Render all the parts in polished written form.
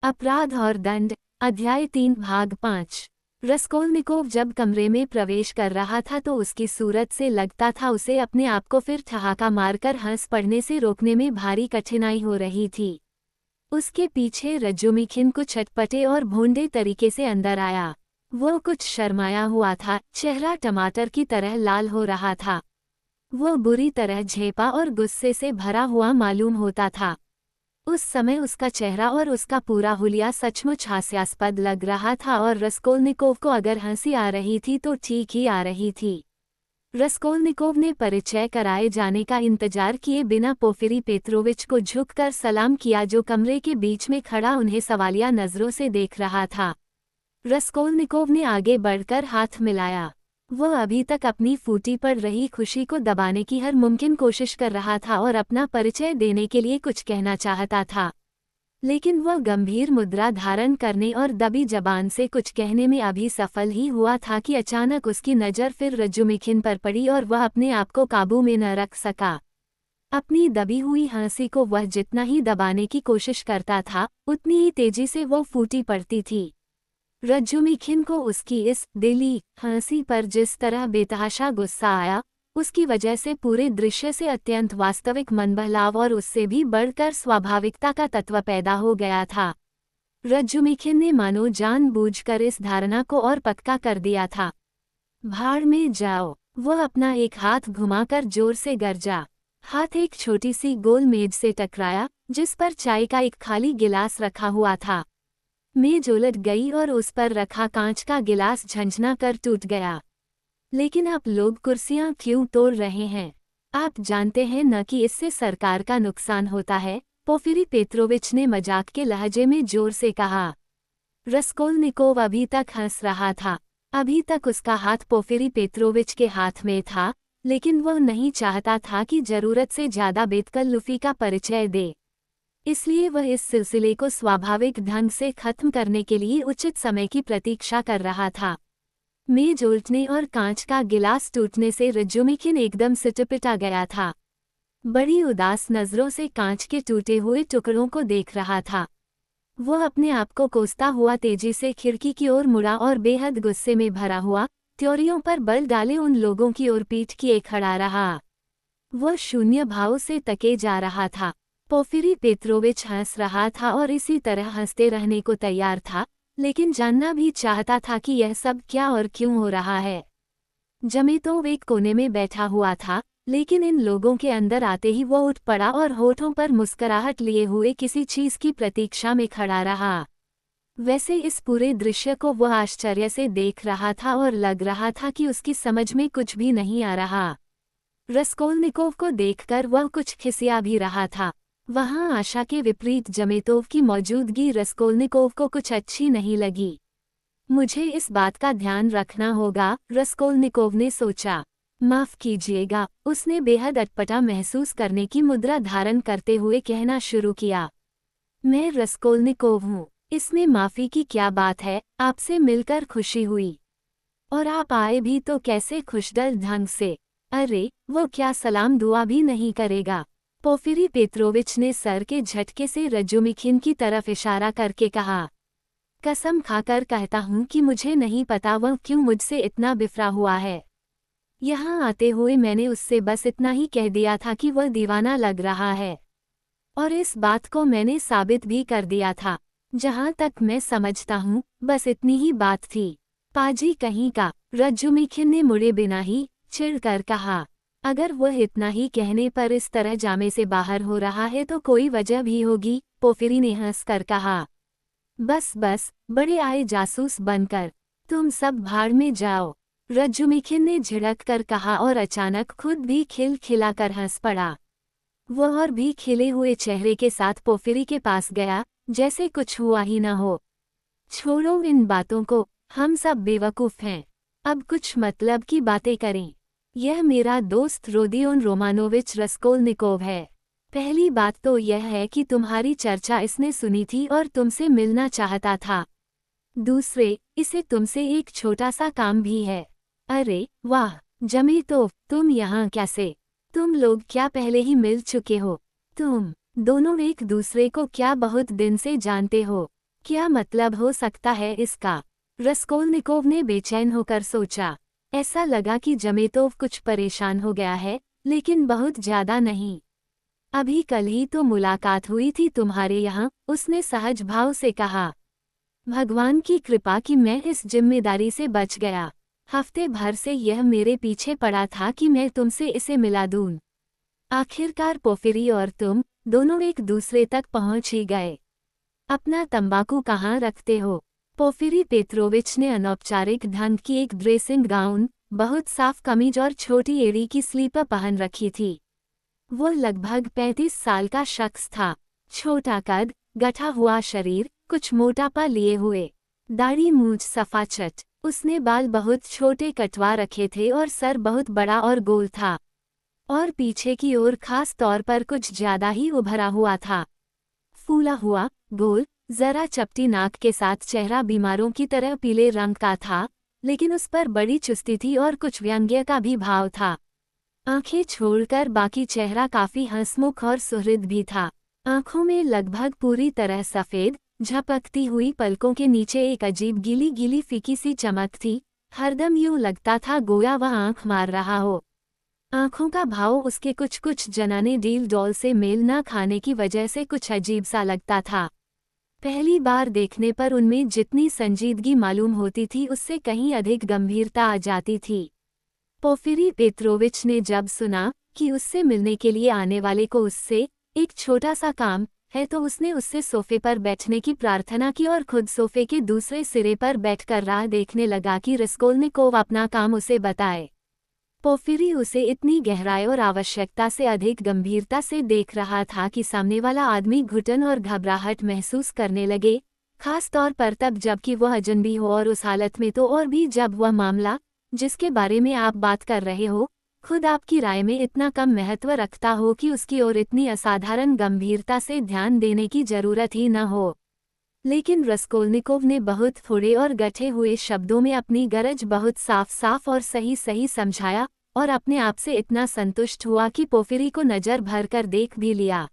अपराध और दंड, अध्याय 3 भाग 5। रस्कोल्निकोव जब कमरे में प्रवेश कर रहा था तो उसकी सूरत से लगता था उसे अपने आप को फिर ठहाका मारकर हंस पड़ने से रोकने में भारी कठिनाई हो रही थी। उसके पीछे रज्जुमिखिन कुछ अटपटे और भोंडे तरीके से अंदर आया। वो कुछ शर्माया हुआ था, चेहरा टमाटर की तरह लाल हो रहा था। वो बुरी तरह झेपा और गुस्से से भरा हुआ मालूम होता था। उस समय उसका चेहरा और उसका पूरा हुलिया सचमुच हास्यास्पद लग रहा था और रस्कोल्निकोव को अगर हंसी आ रही थी तो ठीक ही आ रही थी। रस्कोल्निकोव ने परिचय कराए जाने का इंतजार किए बिना पोफिरी पेत्रोविच को झुककर सलाम किया, जो कमरे के बीच में खड़ा उन्हें सवालिया नजरों से देख रहा था। रस्कोल्निकोव ने आगे बढ़कर हाथ मिलाया। वह अभी तक अपनी फूटी पड़ रही खुशी को दबाने की हर मुमकिन कोशिश कर रहा था और अपना परिचय देने के लिए कुछ कहना चाहता था, लेकिन वह गंभीर मुद्रा धारण करने और दबी जबान से कुछ कहने में अभी सफल ही हुआ था कि अचानक उसकी नज़र फिर रज्जुमिखिन पर पड़ी और वह अपने आप को काबू में न रख सका। अपनी दबी हुई हंसी को वह जितना ही दबाने की कोशिश करता था, उतनी ही तेजी से वो फूटी पड़ती थी। रज्जुमिखिन को उसकी इस दिली हंसी पर जिस तरह बेतहाशा गुस्सा आया, उसकी वजह से पूरे दृश्य से अत्यंत वास्तविक मनबहलाव और उससे भी बढ़कर स्वाभाविकता का तत्व पैदा हो गया था। रज्जुमिखिन ने मानो जानबूझकर इस धारणा को और पक्का कर दिया था। भाड़ में जाओ! वह अपना एक हाथ घुमाकर जोर से गरजा। हाथ एक छोटी सी गोल मेज से टकराया, जिस पर चाय का एक खाली गिलास रखा हुआ था। मेज उलट गई और उस पर रखा कांच का गिलास झंझना कर टूट गया। लेकिन आप लोग कुर्सियां क्यों तोड़ रहे हैं? आप जानते हैं न कि इससे सरकार का नुकसान होता है, पोफिरी पेत्रोविच ने मजाक के लहजे में जोर से कहा। रस्कोल्निकोव अभी तक हंस रहा था। अभी तक उसका हाथ पोफिरी पेत्रोविच के हाथ में था, लेकिन वह नहीं चाहता था कि जरूरत से ज्यादा बेतकल्लुफी का परिचय दे। इसलिए वह इस सिलसिले को स्वाभाविक ढंग से खत्म करने के लिए उचित समय की प्रतीक्षा कर रहा था। मेज उल्टने और कांच का गिलास टूटने से रज्जुमिखिन एकदम सिटपिटा गया था। बड़ी उदास नजरों से कांच के टूटे हुए टुकड़ों को देख रहा था। वह अपने आप को कोसता हुआ तेजी से खिड़की की ओर मुड़ा और बेहद गुस्से में भरा हुआ त्योरियों पर बल डाले उन लोगों की ओर पीठ किए खड़ा रहा। वह शून्य भाव से तके जा रहा था। पोफिरी पेत्रोविच हंस रहा था और इसी तरह हंसते रहने को तैयार था, लेकिन जानना भी चाहता था कि यह सब क्या और क्यों हो रहा है। जमेतोव एक कोने में बैठा हुआ था, लेकिन इन लोगों के अंदर आते ही वो उठ पड़ा और होठों पर मुस्कुराहट लिए हुए किसी चीज की प्रतीक्षा में खड़ा रहा। वैसे इस पूरे दृश्य को वह आश्चर्य से देख रहा था और लग रहा था कि उसकी समझ में कुछ भी नहीं आ रहा। रस्कोल्निकोव को देखकर वह कुछ खिसिया भी रहा था। वहां आशा के विपरीत जमेतोव की मौजूदगी रस्कोल्निकोव को कुछ अच्छी नहीं लगी। मुझे इस बात का ध्यान रखना होगा, रस्कोल्निकोव ने सोचा। माफ कीजिएगा, उसने बेहद अटपटा महसूस करने की मुद्रा धारण करते हुए कहना शुरू किया। मैं रस्कोल्निकोव हूँ, इसमें माफी की क्या बात है, आपसे मिलकर खुशी हुई। और आप आए भी तो कैसे खुशदिल ढंग से। अरे, वो क्या सलाम दुआ भी नहीं करेगा? पोफिरी पेत्रोविच ने सर के झटके से रज्जुमिखिन की तरफ इशारा करके कहा। कसम खाकर कहता हूँ कि मुझे नहीं पता वह क्यों मुझसे इतना बिफरा हुआ है। यहाँ आते हुए मैंने उससे बस इतना ही कह दिया था कि वह दीवाना लग रहा है, और इस बात को मैंने साबित भी कर दिया था। जहाँ तक मैं समझता हूँ, बस इतनी ही बात थी। पाजी कहीं का! रज्जुमिखिन ने मुड़े बिना ही चिढ़कर कहा। अगर वह इतना ही कहने पर इस तरह जामे से बाहर हो रहा है तो कोई वजह भी होगी, पोफिरी ने हंसकर कहा। बस बस, बड़े आए जासूस बनकर। तुम सब भाड़ में जाओ, रज्जुमिखिन ने झिड़क कर कहा और अचानक खुद भी खिलखिलाकर हंस पड़ा। वह और भी खिले हुए चेहरे के साथ पोफिरी के पास गया, जैसे कुछ हुआ ही न हो। छोड़ो इन बातों को, हम सब बेवकूफ हैं। अब कुछ मतलब की बातें करें। यह मेरा दोस्त रोदियोन रोमानोविच रस्कोल्निकोव है। पहली बात तो यह है कि तुम्हारी चर्चा इसने सुनी थी और तुमसे मिलना चाहता था। दूसरे, इसे तुमसे एक छोटा सा काम भी है। अरे वाह जमेतोव, तुम यहाँ कैसे? तुम लोग क्या पहले ही मिल चुके हो? तुम दोनों एक दूसरे को क्या बहुत दिन से जानते हो? क्या मतलब हो सकता है इसका? रस्कोल्निकोव ने बेचैन होकर सोचा। ऐसा लगा कि जमेतोव कुछ परेशान हो गया है, लेकिन बहुत ज्यादा नहीं। अभी कल ही तो मुलाकात हुई थी तुम्हारे यहाँ, उसने सहज भाव से कहा। भगवान की कृपा कि मैं इस जिम्मेदारी से बच गया। हफ्ते भर से यह मेरे पीछे पड़ा था कि मैं तुमसे इसे मिला दूं। आखिरकार पोफिरी और तुम दोनों एक दूसरे तक पहुंच ही गए। अपना तंबाकू कहाँ रखते हो? पोफिरी पेत्रोविच ने अनौपचारिक ढंग की एक ड्रेसिंग गाउन, बहुत साफ कमीज और छोटी एड़ी की स्लीपर पहन रखी थी। वो लगभग 35 साल का शख्स था। छोटा कद, गठा हुआ शरीर, कुछ मोटापा लिए हुए, दाढ़ी मूंछ सफाचट। उसने बाल बहुत छोटे कटवा रखे थे और सर बहुत बड़ा और गोल था, और पीछे की ओर खास तौर पर कुछ ज्यादा ही उभरा हुआ था। फूला हुआ, गोल, जरा चपटी नाक के साथ चेहरा बीमारों की तरह पीले रंग का था, लेकिन उस पर बड़ी चुस्ती थी और कुछ व्यंग्य का भी भाव था। आंखें छोड़कर बाकी चेहरा काफी हंसमुख और सुहृद भी था। आंखों में लगभग पूरी तरह सफेद, झपकती हुई पलकों के नीचे एक अजीब गीली गीली फीकी सी चमक थी। हरदम यूं लगता था गोया वह आंख मार रहा हो। आंखों का भाव उसके कुछ कुछ जनाने डील डॉल से मेल न खाने की वजह से कुछ अजीब सा लगता था। पहली बार देखने पर उनमें जितनी संजीदगी मालूम होती थी उससे कहीं अधिक गंभीरता आ जाती थी। पोफिरी पेत्रोविच ने जब सुना कि उससे मिलने के लिए आने वाले को उससे एक छोटा सा काम है, तो उसने उससे सोफे पर बैठने की प्रार्थना की और खुद सोफे के दूसरे सिरे पर बैठकर राह देखने लगा कि रस्कोल्निकोव अपना काम उसे बताए। पोफिरी उसे इतनी गहराई और आवश्यकता से अधिक गंभीरता से देख रहा था कि सामने वाला आदमी घुटन और घबराहट महसूस करने लगे, खास तौर पर तब जबकि वह अजनबी हो, और उस हालत में तो और भी जब वह मामला जिसके बारे में आप बात कर रहे हो खुद आपकी राय में इतना कम महत्व रखता हो कि उसकी ओर इतनी असाधारण गंभीरता से ध्यान देने की जरूरत ही न हो। लेकिन रस्कोल्निकोव ने बहुत थोड़े और गठे हुए शब्दों में अपनी गरज बहुत साफ साफ और सही सही समझाया, और अपने आप से इतना संतुष्ट हुआ कि पोफिरी को नजर भर कर देख भी लिया।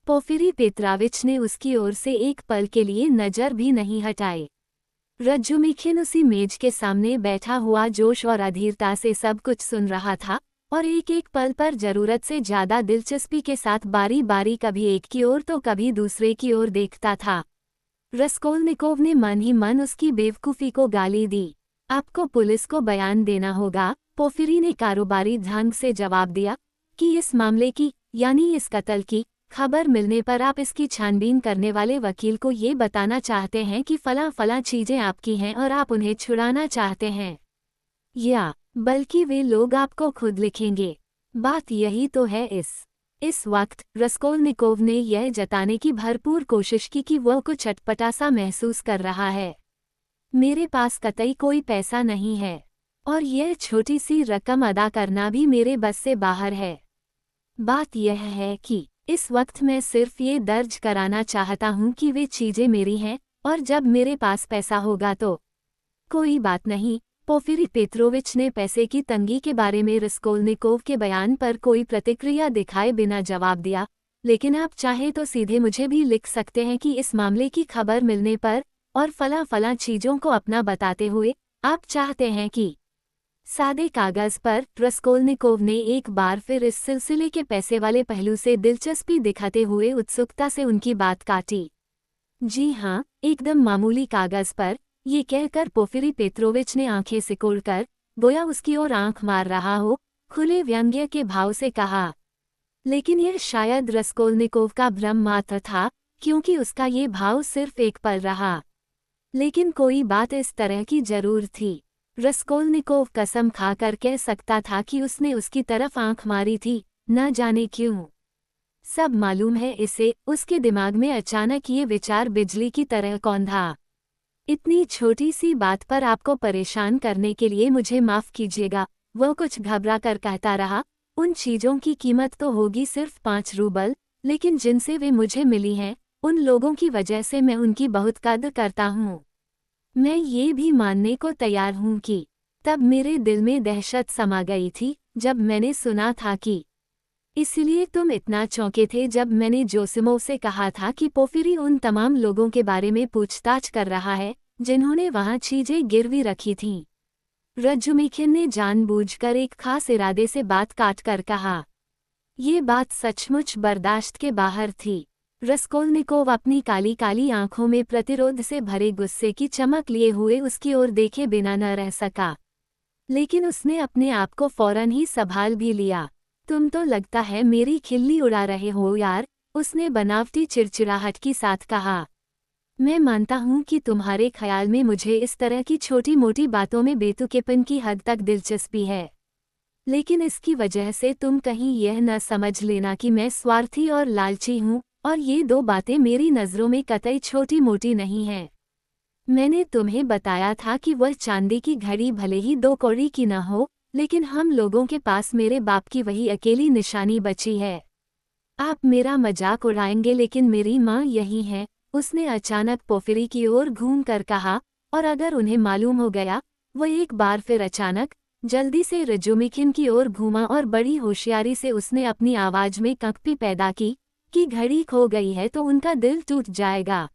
पोफिरी पेत्राविच ने उसकी ओर से एक पल के लिए नजर भी नहीं हटाई। रज्जुमिखिन उसी मेज के सामने बैठा हुआ जोश और अधीरता से सब कुछ सुन रहा था, और एक एक पल पर जरूरत से ज्यादा दिलचस्पी के साथ बारी बारी कभी एक की ओर तो कभी दूसरे की ओर देखता था। रस्कोल्निकोव ने मन ही मन उसकी बेवकूफ़ी को गाली दी। आपको पुलिस को बयान देना होगा, पोफिरी ने कारोबारी ढंग से जवाब दिया, कि इस मामले की यानी इस कत्ल की खबर मिलने पर आप इसकी छानबीन करने वाले वकील को ये बताना चाहते हैं कि फलां फलां चीज़ें आपकी हैं और आप उन्हें छुड़ाना चाहते हैं, या बल्कि वे लोग आपको खुद लिखेंगे। बात यही तो है। इस वक्त रस्कोल्निकोव ने यह जताने की भरपूर कोशिश की कि वह कुछ अटपटा सा महसूस कर रहा है। मेरे पास कतई कोई पैसा नहीं है, और यह छोटी सी रकम अदा करना भी मेरे बस से बाहर है। बात यह है कि इस वक्त मैं सिर्फ ये दर्ज कराना चाहता हूँ कि वे चीज़ें मेरी हैं, और जब मेरे पास पैसा होगा तो कोई बात नहीं। पोफिरी पेत्रोविच ने पैसे की तंगी के बारे में रस्कोल्निकोव के बयान पर कोई प्रतिक्रिया दिखाए बिना जवाब दिया। लेकिन आप चाहे तो सीधे मुझे भी लिख सकते हैं कि इस मामले की खबर मिलने पर और फला फला चीज़ों को अपना बताते हुए आप चाहते हैं कि सादे कागज पर। रस्कोल्निकोव ने एक बार फिर इस सिलसिले के पैसे वाले पहलू से दिलचस्पी दिखाते हुए उत्सुकता से उनकी बात काटी। जी हाँ, एकदम मामूली कागज पर, ये कहकर पोफिरी पेत्रोविच ने आंखें सिकोड़कर, गोया उसकी ओर आंख मार रहा हो, खुले व्यंग्य के भाव से कहा। लेकिन यह शायद रस्कोल्निकोव का भ्रम मात्र था, क्योंकि उसका ये भाव सिर्फ एक पल रहा। लेकिन कोई बात इस तरह की जरूर थी। रस्कोल्निकोव कसम खाकर कह सकता था कि उसने उसकी तरफ आंख मारी थी, न जाने क्यों। सब मालूम है इसे। उसके दिमाग में अचानक ये विचार बिजली की तरह कौंधा। इतनी छोटी सी बात पर आपको परेशान करने के लिए मुझे माफ़ कीजिएगा, वह कुछ घबरा कर कहता रहा। उन चीज़ों की कीमत तो होगी सिर्फ 5 रूबल, लेकिन जिनसे वे मुझे मिली हैं उन लोगों की वजह से मैं उनकी बहुत कद्र करता हूँ। मैं ये भी मानने को तैयार हूँ कि तब मेरे दिल में दहशत समा गई थी जब मैंने सुना था कि इसलिए तुम इतना चौंके थे जब मैंने जोसिमोव से कहा था कि पोफिरी उन तमाम लोगों के बारे में पूछताछ कर रहा है जिन्होंने वहां चीजें गिरवी रखी थीं। रजुमिखिन ने जानबूझकर एक खास इरादे से बात काटकर कहा। ये बात सचमुच बर्दाश्त के बाहर थी। रस्कोल्निकोव अपनी काली काली आंखों में प्रतिरोध से भरे गुस्से की चमक लिए हुए उसकी ओर देखे बिना न रह सका, लेकिन उसने अपने आप को फौरन ही संभाल भी लिया। तुम तो लगता है मेरी खिल्ली उड़ा रहे हो यार, उसने बनावटी चिड़चिड़ाहट के साथ कहा। मैं मानता हूँ कि तुम्हारे ख्याल में मुझे इस तरह की छोटी मोटी बातों में बेतुकेपन की हद तक दिलचस्पी है, लेकिन इसकी वजह से तुम कहीं यह न समझ लेना कि मैं स्वार्थी और लालची हूँ, और ये दो बातें मेरी नज़रों में कतई छोटी मोटी नहीं हैं। मैंने तुम्हें बताया था कि वह चांदी की घड़ी भले ही 2 कौड़ी की न हो, लेकिन हम लोगों के पास मेरे बाप की वही अकेली निशानी बची है। आप मेरा मजाक उड़ाएंगे लेकिन मेरी माँ यही है, उसने अचानक पोफिरी की ओर घूम कर कहा, और अगर उन्हें मालूम हो गया, वह एक बार फिर अचानक जल्दी से रजुमिखिन की ओर घूमा और बड़ी होशियारी से उसने अपनी आवाज में कंपी पैदा की कि घड़ी खो गई है तो उनका दिल टूट जाएगा।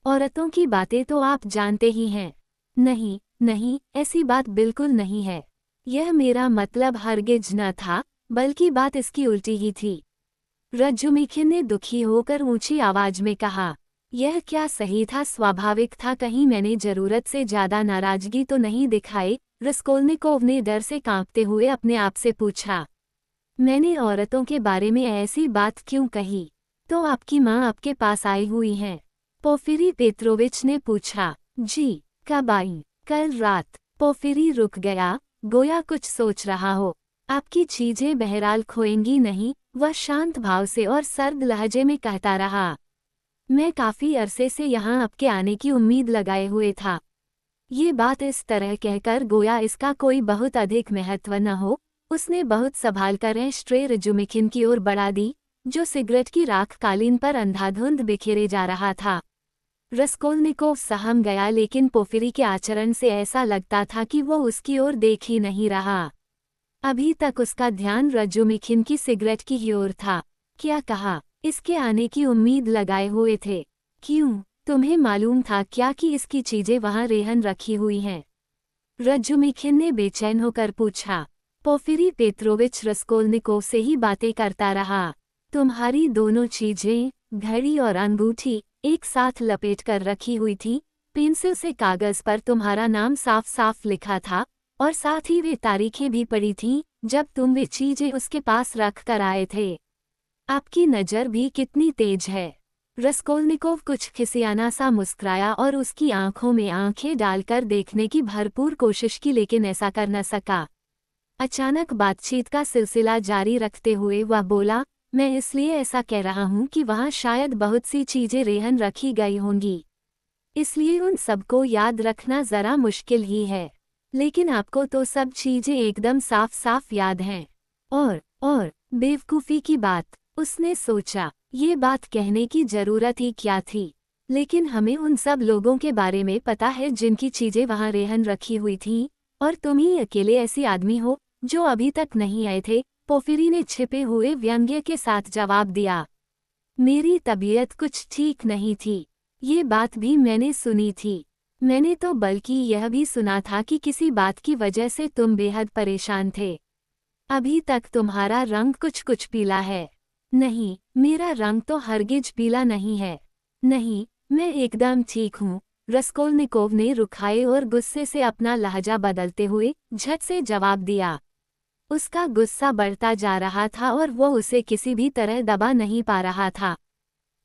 औरतों की बातें तो आप जानते ही हैं। नहीं नहीं, ऐसी बात बिल्कुल नहीं है। यह मेरा मतलब हरगिज न था, बल्कि बात इसकी उल्टी ही थी। रजुमिखिन ने दुखी होकर ऊंची आवाज में कहा। यह क्या सही था, स्वाभाविक था, कहीं मैंने जरूरत से ज्यादा नाराजगी तो नहीं दिखाई? रस्कोल्निकोव ने डर से कांपते हुए अपने आप से पूछा। मैंने औरतों के बारे में ऐसी बात क्यों कही? तो आपकी माँ आपके पास आई हुई हैं? पोफिरी पेत्रोविच ने पूछा। जी, कब आई? कल रात। पोफिरी रुक गया, गोया कुछ सोच रहा हो। आपकी चीजें बहरहाल खोएंगी नहीं, वह शांत भाव से और सर्द लहजे में कहता रहा। मैं काफी अरसे से यहाँ आपके आने की उम्मीद लगाए हुए था। ये बात इस तरह कहकर गोया इसका कोई बहुत अधिक महत्व न हो, उसने बहुत संभालकर एश्ट्रे रजुमिखिन की ओर बढ़ा दी, जो सिगरेट की राख कालीन पर अंधाधुंध बिखेरे जा रहा था। रस्कोल्निकोव सहम गया, लेकिन पोफिरी के आचरण से ऐसा लगता था कि वो उसकी ओर देख ही नहीं रहा। अभी तक उसका ध्यान रजुमिखिन की सिगरेट की ही ओर था। क्या कहा? इसके आने की उम्मीद लगाए हुए थे? क्यों? तुम्हें मालूम था क्या कि इसकी चीजें वहां रेहन रखी हुई हैं? रजुमिखिन ने बेचैन होकर पूछा। पोफिरी पेत्रोविच रस्कोल्निकोव से ही बातें करता रहा। तुम्हारी दोनों चीजें, घड़ी और अंगूठी, एक साथ लपेट कर रखी हुई थी। पेंसिल से कागज पर तुम्हारा नाम साफ साफ लिखा था, और साथ ही वे तारीखें भी पड़ी थीं जब तुम वे चीजें उसके पास रख कर आए थे। आपकी नज़र भी कितनी तेज है। रस्कोल्निकोव कुछ खिसियाना सा मुस्कुराया और उसकी आंखों में आंखें डालकर देखने की भरपूर कोशिश की, लेकिन ऐसा कर न सका। अचानक बातचीत का सिलसिला जारी रखते हुए वह बोला, मैं इसलिए ऐसा कह रहा हूँ कि वहाँ शायद बहुत सी चीजें रेहन रखी गई होंगी, इसलिए उन सबको याद रखना जरा मुश्किल ही है। लेकिन आपको तो सब चीजें एकदम साफ साफ याद हैं। और बेवकूफ़ी की बात, उसने सोचा। ये बात कहने की जरूरत ही क्या थी, लेकिन हमें उन सब लोगों के बारे में पता है जिनकी चीजें वहाँ रेहन रखी हुई थीं, और तुम ही अकेले ऐसी आदमी हो जो अभी तक नहीं आए थे। पोफिरी ने छिपे हुए व्यंग्य के साथ जवाब दिया। मेरी तबीयत कुछ ठीक नहीं थी, ये बात भी मैंने सुनी थी। मैंने तो बल्कि यह भी सुना था कि किसी बात की वजह से तुम बेहद परेशान थे। अभी तक तुम्हारा रंग कुछ कुछ पीला है। नहीं, मेरा रंग तो हरगिज पीला नहीं है। नहीं, मैं एकदम ठीक हूँ, रस्कोल्निकोव ने रुखाए और गुस्से से अपना लहजा बदलते हुए झट से जवाब दिया। उसका गुस्सा बढ़ता जा रहा था और वो उसे किसी भी तरह दबा नहीं पा रहा था।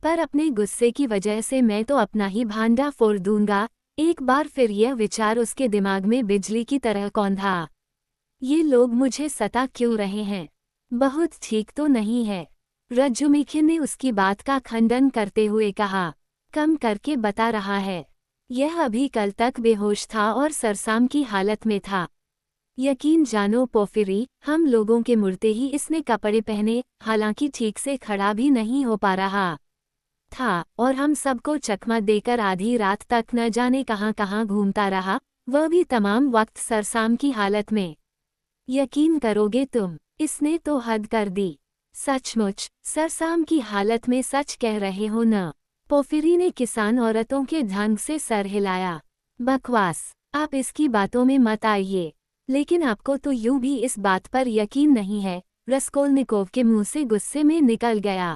पर अपने गुस्से की वजह से मैं तो अपना ही भांडा फोड़ दूंगा। एक बार फिर यह विचार उसके दिमाग में बिजली की तरह कौंधा। ये लोग मुझे सता क्यों रहे हैं? बहुत ठीक तो नहीं है। रजुमिखिन ने उसकी बात का खंडन करते हुए कहा। कम करके बता रहा है। यह अभी कल तक बेहोश था और सरसाम की हालत में था। यकीन जानो पोफिरी, हम लोगों के मुड़ते ही इसने कपड़े पहने, हालांकि ठीक से खड़ा भी नहीं हो पा रहा था, और हम सबको चकमा देकर आधी रात तक न जाने कहाँ कहाँ घूमता रहा, वह भी तमाम वक्त सरसाम की हालत में। यकीन करोगे तुम, इसने तो हद कर दी। सचमुच सरसाम की हालत में सच कह रहे हो न? पोफिरी ने किसान औरतों के ढंग से सर हिलाया। बकवास, आप इसकी बातों में मत आइए। लेकिन आपको तो यूं भी इस बात पर यकीन नहीं है, रस्कोल्निकोव के मुंह से गुस्से में निकल गया।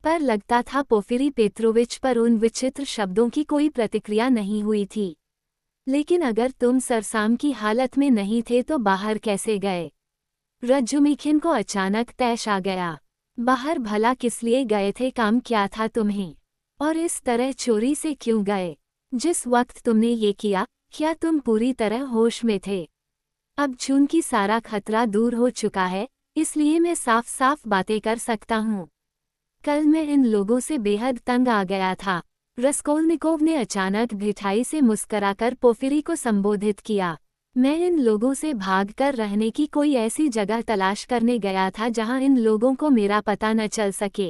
पर लगता था पोफिरी पेत्रोविच पर उन विचित्र शब्दों की कोई प्रतिक्रिया नहीं हुई थी। लेकिन अगर तुम सरसाम की हालत में नहीं थे तो बाहर कैसे गए? रजुमिखिन को अचानक तैश आ गया। बाहर भला किस लिए गए थे, काम क्या था तुम्हें? और इस तरह चोरी से क्यों गए? जिस वक्त तुमने ये किया, क्या तुम पूरी तरह होश में थे? अब चूंकि सारा खतरा दूर हो चुका है, इसलिए मैं साफ साफ बातें कर सकता हूँ। कल मैं इन लोगों से बेहद तंग आ गया था। रस्कोल्निकोव ने अचानक ढिठाई से मुस्कराकर पोफिरी को संबोधित किया। मैं इन लोगों से भागकर रहने की कोई ऐसी जगह तलाश करने गया था जहां इन लोगों को मेरा पता न चल सके।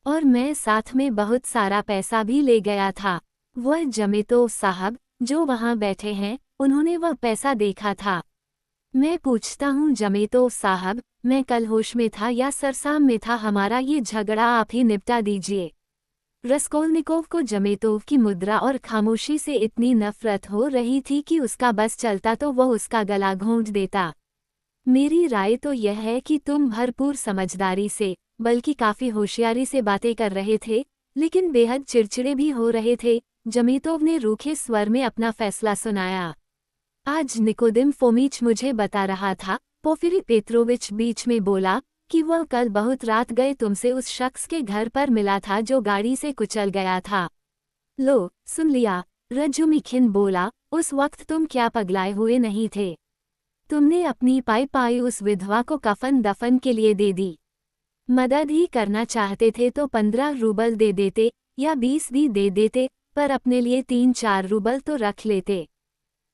और मैं साथ में बहुत सारा पैसा भी ले गया था। वह जमेतोव साहब, जो वहां बैठे हैं, उन्होंने वह पैसा देखा था। मैं पूछता हूँ जमेतोव साहब, मैं कल होश में था या सरसाम में था? हमारा ये झगड़ा आप ही निपटा दीजिए। रस्कोल्निकोव को जमेतोव की मुद्रा और खामोशी से इतनी नफरत हो रही थी कि उसका बस चलता तो वह उसका गला घोंट देता। मेरी राय तो यह है कि तुम भरपूर समझदारी से, बल्कि काफी होशियारी से बातें कर रहे थे, लेकिन बेहद चिड़चिड़े भी हो रहे थे। जमेतोव ने रूखे स्वर में अपना फैसला सुनाया। आज निकोदिम फोमिच मुझे बता रहा था, पोफिरी पेत्रोविच बीच में बोला, कि वह कल बहुत रात गए तुमसे उस शख्स के घर पर मिला था जो गाड़ी से कुचल गया था। लो, सुन लिया, रजुमिखिन बोला, उस वक्त तुम क्या पगलाए हुए नहीं थे? तुमने अपनी पाई उस विधवा को कफन दफन के लिए दे दी। मदद ही करना चाहते थे तो 15 रूबल दे देते, या 20 भी दे देते, पर अपने लिए 3-4 रूबल तो रख लेते।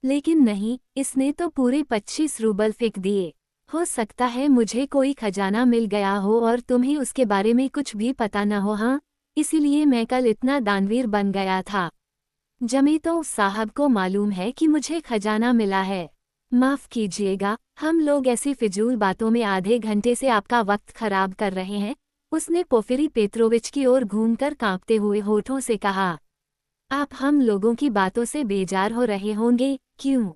लेकिन नहीं, इसने तो पूरे 25 रूबल फेंक दिए। हो सकता है मुझे कोई खजाना मिल गया हो और तुम्हें उसके बारे में कुछ भी पता न हो। हाँ, इसीलिए मैं कल इतना दानवीर बन गया था। जमेतोव साहब को मालूम है कि मुझे खजाना मिला है। माफ कीजिएगा, हम लोग ऐसी फिजूल बातों में आधे घंटे से आपका वक्त खराब कर रहे हैं। उसने पोफिरी पेत्रोविच की ओर घूमकर कांपते हुए होठों से कहा। आप हम लोगों की बातों से बेजार हो रहे होंगे, क्यों?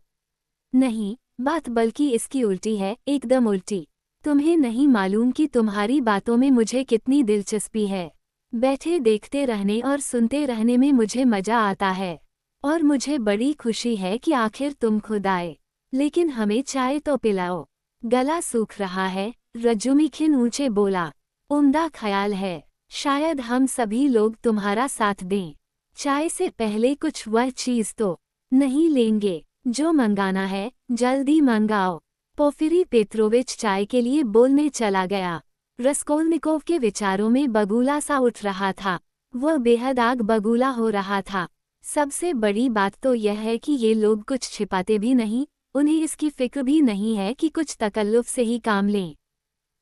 नहीं, बात बल्कि इसकी उल्टी है, एकदम उल्टी। तुम्हें नहीं मालूम कि तुम्हारी बातों में मुझे कितनी दिलचस्पी है। बैठे देखते रहने और सुनते रहने में मुझे मजा आता है। और मुझे बड़ी खुशी है कि आखिर तुम खुद आए। लेकिन हमें चाय तो पिलाओ, गला सूख रहा है। रजुमिखिन ऊंचे बोला। उम्दा ख्याल है, शायद हम सभी लोग तुम्हारा साथ दें। चाय से पहले कुछ वह चीज तो नहीं लेंगे? जो मंगाना है, जल्दी मंगाओ। पोफिरी पेत्रोविच चाय के लिए बोलने चला गया। रस्कोल्निकोव के विचारों में बगुला सा उठ रहा था। वह बेहद आग बगुला हो रहा था। सबसे बड़ी बात तो यह है कि ये लोग कुछ छिपाते भी नहीं, उन्हें इसकी फिक्र भी नहीं है कि कुछ तकल्लुफ से ही काम लें।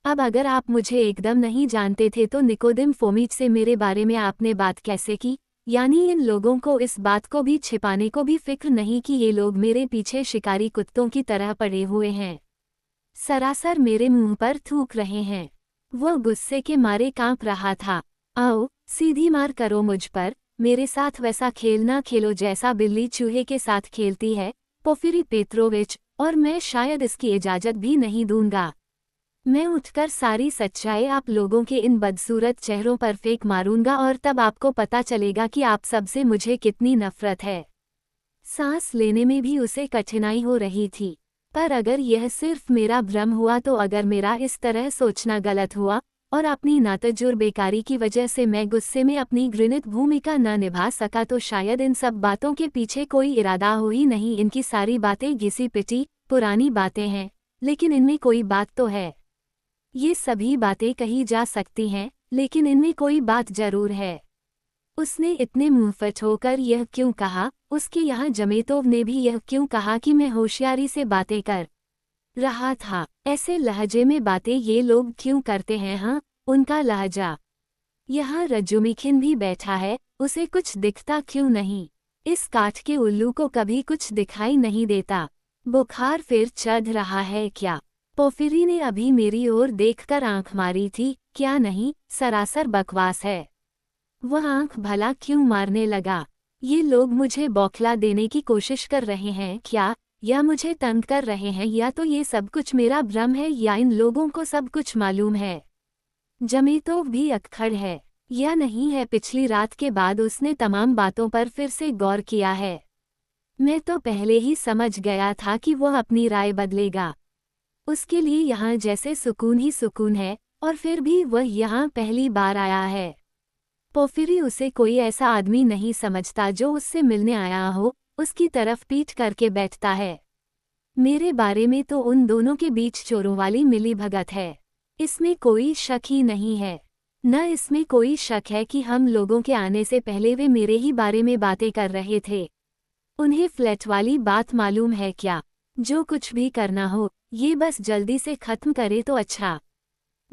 अब अगर आप मुझे एकदम नहीं जानते थे तो निकोदिम फोमिच से मेरे बारे में आपने बात कैसे की? यानी इन लोगों को इस बात को भी छिपाने को भी फिक्र नहीं कि ये लोग मेरे पीछे शिकारी कुत्तों की तरह पड़े हुए हैं, सरासर मेरे मुंह पर थूक रहे हैं। वो गुस्से के मारे कांप रहा था। आओ, सीधी मार करो मुझ पर, मेरे साथ वैसा खेल ना खेलो जैसा बिल्ली चूहे के साथ खेलती है, पोफिरी पेत्रोविच, और मैं शायद इसकी इजाजत भी नहीं दूंगा। मैं उठकर सारी सच्चाई आप लोगों के इन बदसूरत चेहरों पर फेंक मारूंगा और तब आपको पता चलेगा कि आप सबसे मुझे कितनी नफरत है। सांस लेने में भी उसे कठिनाई हो रही थी। पर अगर यह सिर्फ मेरा भ्रम हुआ तो अगर मेरा इस तरह सोचना गलत हुआ और अपनी नातजुर्बेकारी की वजह से मैं गुस्से में अपनी घृणित भूमिका न निभा सका तो शायद इन सब बातों के पीछे कोई इरादा हो ही नहीं। इनकी सारी बातें घिसी पिटी पुरानी बातें हैं, लेकिन इनमें कोई बात तो है। ये सभी बातें कही जा सकती हैं, लेकिन इनमें कोई बात जरूर है। उसने इतने मुंहफट होकर यह क्यों कहा? उसके यहाँ जमेतोव ने भी यह क्यों कहा कि मैं होशियारी से बातें कर रहा था? ऐसे लहजे में बातें ये लोग क्यों करते हैं? हाँ, उनका लहजा। यहाँ रजुमिखिन भी बैठा है, उसे कुछ दिखता क्यों नहीं? इस काठ के उल्लू को कभी कुछ दिखाई नहीं देता। बुखार फिर चढ़ रहा है क्या? पोफिरी ने अभी मेरी ओर देखकर आंख मारी थी। क्या नहीं, सरासर बकवास है। वह आंख भला क्यों मारने लगा? ये लोग मुझे बौखला देने की कोशिश कर रहे हैं क्या, या मुझे तंग कर रहे हैं, या तो ये सब कुछ मेरा भ्रम है या इन लोगों को सब कुछ मालूम है। जमीतोव भी अक्खड़ है या नहीं है? पिछली रात के बाद उसने तमाम बातों पर फिर से गौर किया है। मैं तो पहले ही समझ गया था कि वह अपनी राय बदलेगा। उसके लिए यहाँ जैसे सुकून ही सुकून है, और फिर भी वह यहाँ पहली बार आया है। पोफिरी उसे कोई ऐसा आदमी नहीं समझता जो उससे मिलने आया हो, उसकी तरफ पीठ करके बैठता है। मेरे बारे में तो उन दोनों के बीच चोरों वाली मिलीभगत है, इसमें कोई शक ही नहीं है। न इसमें कोई शक है कि हम लोगों के आने से पहले वे मेरे ही बारे में बातें कर रहे थे। उन्हें फ्लैट वाली बात मालूम है क्या? जो कुछ भी करना हो, ये बस जल्दी से खत्म करे तो अच्छा।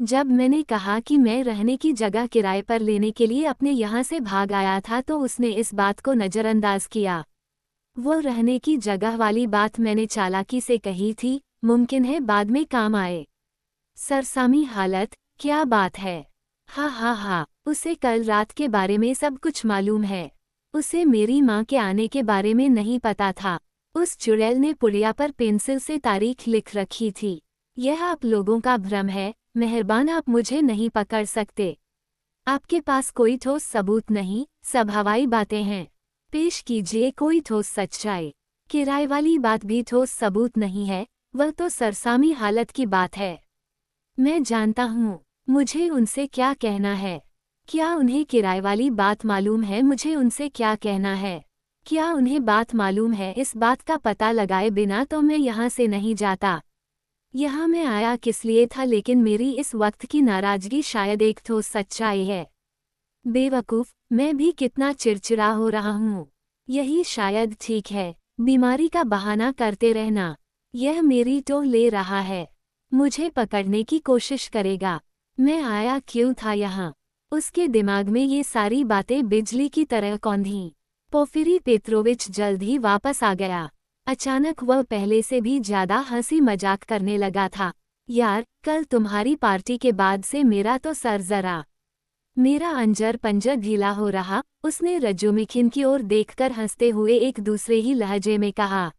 जब मैंने कहा कि मैं रहने की जगह किराए पर लेने के लिए अपने यहाँ से भाग आया था तो उसने इस बात को नज़रअंदाज किया। वो रहने की जगह वाली बात मैंने चालाकी से कही थी, मुमकिन है बाद में काम आए। सरसामी हालत, क्या बात है? हा, उसे कल रात के बारे में सब कुछ मालूम है। उसे मेरी माँ के आने के बारे में नहीं पता था। उस चुड़ैल ने पुड़िया पर पेंसिल से तारीख लिख रखी थी। यह आप लोगों का भ्रम है, मेहरबान आप मुझे नहीं पकड़ सकते। आपके पास कोई ठोस सबूत नहीं, सब हवाई बातें हैं। पेश कीजिए कोई ठोस सच्चाई। किराए वाली बात भी ठोस सबूत नहीं है, वह तो सरसामी हालत की बात है। मैं जानता हूँ, मुझे उनसे क्या कहना है। क्या उन्हें किराए वाली बात मालूम है? मुझे उनसे क्या कहना है? क्या उन्हें बात मालूम है? इस बात का पता लगाए बिना तो मैं यहाँ से नहीं जाता। यहाँ मैं आया किस लिए था, लेकिन मेरी इस वक्त की नाराजगी शायद एक ठोस सच्चाई है। बेवकूफ़, मैं भी कितना चिड़चिड़ा हो रहा हूँ। यही शायद ठीक है, बीमारी का बहाना करते रहना। यह मेरी टोह ले रहा है, मुझे पकड़ने की कोशिश करेगा। मैं आया क्यों था यहाँ? उसके दिमाग में ये सारी बातें बिजली की तरह कौंधीं। पोफिरी पेत्रोविच जल्द ही वापस आ गया। अचानक वह पहले से भी ज्यादा हंसी मजाक करने लगा था। यार, कल तुम्हारी पार्टी के बाद से मेरा तो सर जरा, मेरा अंजर पंजर ढीला हो रहा। उसने रजुमिखिन की ओर देखकर हंसते हुए एक दूसरे ही लहजे में कहा।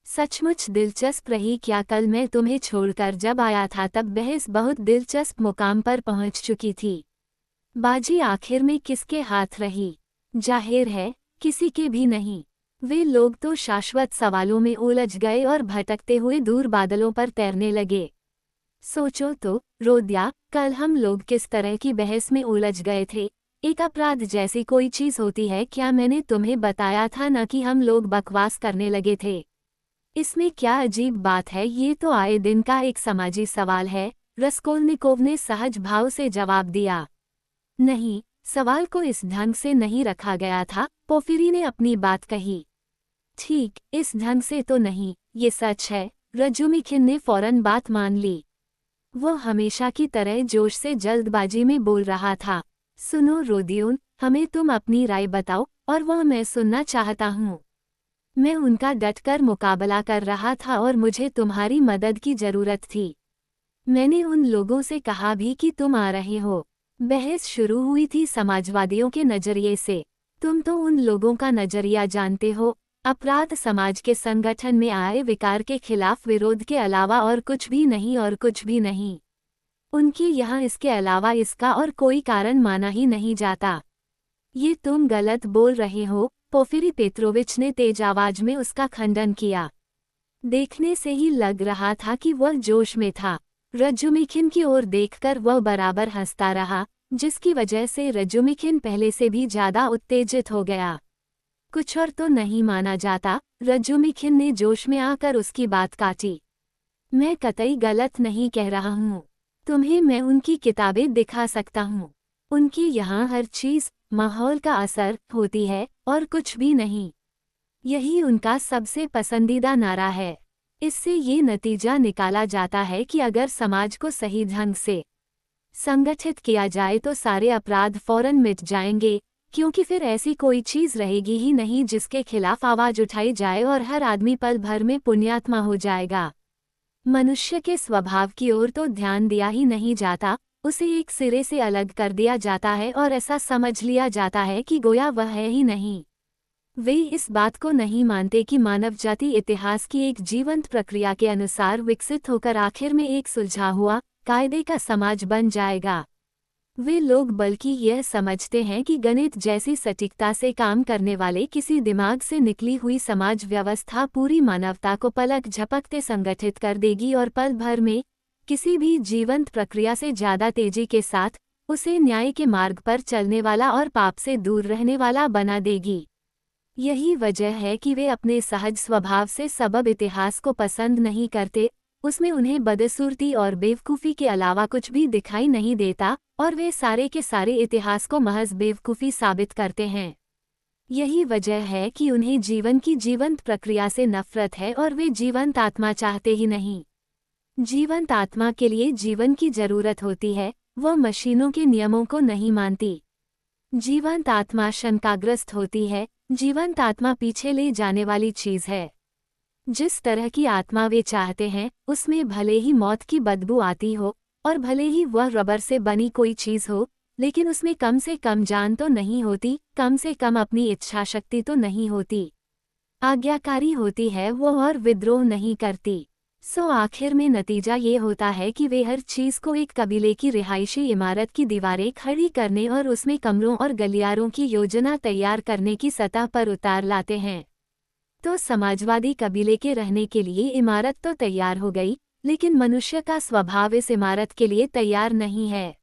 सचमुच दिलचस्प रही क्या? कल मैं तुम्हें छोड़कर जब आया था तब बहस बहुत दिलचस्प मुकाम पर पहुंच चुकी थी। बाजी आखिर में किसके हाथ रही? जाहिर है, किसी के भी नहीं। वे लोग तो शाश्वत सवालों में उलझ गए और भटकते हुए दूर बादलों पर तैरने लगे। सोचो तो, रोद्या, कल हम लोग किस तरह की बहस में उलझ गए थे। एक अपराध जैसी कोई चीज़ होती है क्या? मैंने तुम्हें बताया था न कि हम लोग बकवास करने लगे थे। इसमें क्या अजीब बात है? ये तो आए दिन का एक समाजी सवाल है, रस्कोल्निकोव ने सहज भाव से जवाब दिया। नहीं, सवाल को इस ढंग से नहीं रखा गया था, पोफिरी ने अपनी बात कही। ठीक, इस ढंग से तो नहीं, ये सच है। रजुमिखिन ने फौरन बात मान ली। वह हमेशा की तरह जोश से जल्दबाजी में बोल रहा था। सुनो रोदियोन, हमें तुम अपनी राय बताओ, और वह मैं सुनना चाहता हूँ। मैं उनका डटकर मुकाबला कर रहा था और मुझे तुम्हारी मदद की जरूरत थी। मैंने उन लोगों से कहा भी कि तुम आ रहे हो। बहस शुरू हुई थी समाजवादियों के नजरिए से। तुम तो उन लोगों का नजरिया जानते हो, अपराध समाज के संगठन में आए विकार के खिलाफ विरोध के अलावा और कुछ भी नहीं, और कुछ भी नहीं। उनके यहाँ इसके अलावा इसका और कोई कारण माना ही नहीं जाता। ये तुम गलत बोल रहे हो, पोफिरी पेत्रोविच ने तेज आवाज में उसका खंडन किया। देखने से ही लग रहा था कि वह जोश में था। रजुमिखिन की ओर देखकर वह बराबर हंसता रहा, जिसकी वजह से रजुमिखिन पहले से भी ज्यादा उत्तेजित हो गया। कुछ और तो नहीं माना जाता, रजुमिखिन ने जोश में आकर उसकी बात काटी। मैं कतई गलत नहीं कह रहा हूँ। तुम्हें मैं उनकी किताबें दिखा सकता हूँ। उनकी यहाँ हर चीज़ माहौल का असर होती है, और कुछ भी नहीं। यही उनका सबसे पसंदीदा नारा है। इससे ये नतीजा निकाला जाता है कि अगर समाज को सही ढंग से संगठित किया जाए तो सारे अपराध फौरन मिट जाएंगे, क्योंकि फिर ऐसी कोई चीज़ रहेगी ही नहीं जिसके खिलाफ आवाज़ उठाई जाए और हर आदमी पल भर में पुण्यात्मा हो जाएगा। मनुष्य के स्वभाव की ओर तो ध्यान दिया ही नहीं जाता, उसे एक सिरे से अलग कर दिया जाता है और ऐसा समझ लिया जाता है कि गोया वह है ही नहीं। वे इस बात को नहीं मानते कि मानव जाति इतिहास की एक जीवंत प्रक्रिया के अनुसार विकसित होकर आखिर में एक सुलझा हुआ, कायदे का समाज बन जाएगा। वे लोग बल्कि यह समझते हैं कि गणित जैसी सटीकता से काम करने वाले किसी दिमाग से निकली हुई समाज व्यवस्था पूरी मानवता को पलक झपकते संगठित कर देगी और पल भर में किसी भी जीवंत प्रक्रिया से ज्यादा तेजी के साथ उसे न्याय के मार्ग पर चलने वाला और पाप से दूर रहने वाला बना देगी। यही वजह है कि वे अपने सहज स्वभाव से सबब इतिहास को पसंद नहीं करते, उसमें उन्हें बदसूरती और बेवकूफ़ी के अलावा कुछ भी दिखाई नहीं देता और वे सारे के सारे इतिहास को महज बेवकूफ़ी साबित करते हैं। यही वजह है कि उन्हें जीवन की जीवंत प्रक्रिया से नफरत है और वे जीवंत आत्मा चाहते ही नहीं। जीवंत आत्मा के लिए जीवन की जरूरत होती है, वह मशीनों के नियमों को नहीं मानती। जीवंत आत्मा शंकाग्रस्त होती है, जीवंत आत्मा पीछे ले जाने वाली चीज है। जिस तरह की आत्मा वे चाहते हैं, उसमें भले ही मौत की बदबू आती हो और भले ही वह रबर से बनी कोई चीज हो, लेकिन उसमें कम से कम जान तो नहीं होती, कम से कम अपनी इच्छा शक्ति तो नहीं होती। आज्ञाकारी होती है वो और विद्रोह नहीं करती। सो आखिर में नतीजा ये होता है कि वे हर चीज को एक कबीले की रिहायशी इमारत की दीवारें खड़ी करने और उसमें कमरों और गलियारों की योजना तैयार करने की सतह पर उतार लाते हैं। तो समाजवादी कबीले के रहने के लिए इमारत तो तैयार हो गई, लेकिन मनुष्य का स्वभाव इस इमारत के लिए तैयार नहीं है।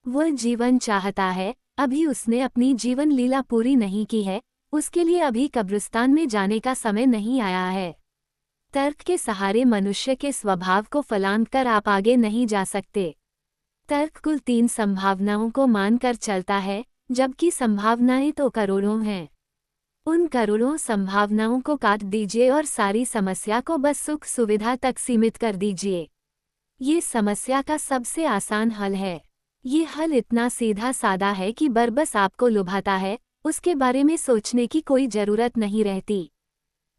वह जीवन चाहता है, अभी उसने अपनी जीवन लीला पूरी नहीं की है, उसके लिए अभी कब्रिस्तान में जाने का समय नहीं आया है। तर्क के सहारे मनुष्य के स्वभाव को फलांग कर आप आगे नहीं जा सकते। तर्क कुल 3 संभावनाओं को मानकर चलता है, जबकि संभावनाएं तो करोड़ों हैं। उन करोड़ों संभावनाओं को काट दीजिए और सारी समस्या को बस सुख सुविधा तक सीमित कर दीजिए। ये समस्या का सबसे आसान हल है। ये हल इतना सीधा सादा है कि बस आपको लुभाता है, उसके बारे में सोचने की कोई जरूरत नहीं रहती।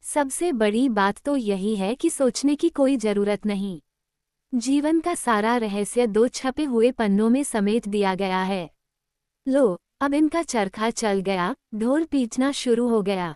सबसे बड़ी बात तो यही है कि सोचने की कोई जरूरत नहीं। जीवन का सारा रहस्य 2 छपे हुए पन्नों में समेट दिया गया है। लो, अब इनका चरखा चल गया, ढोल पीटना शुरू हो गया।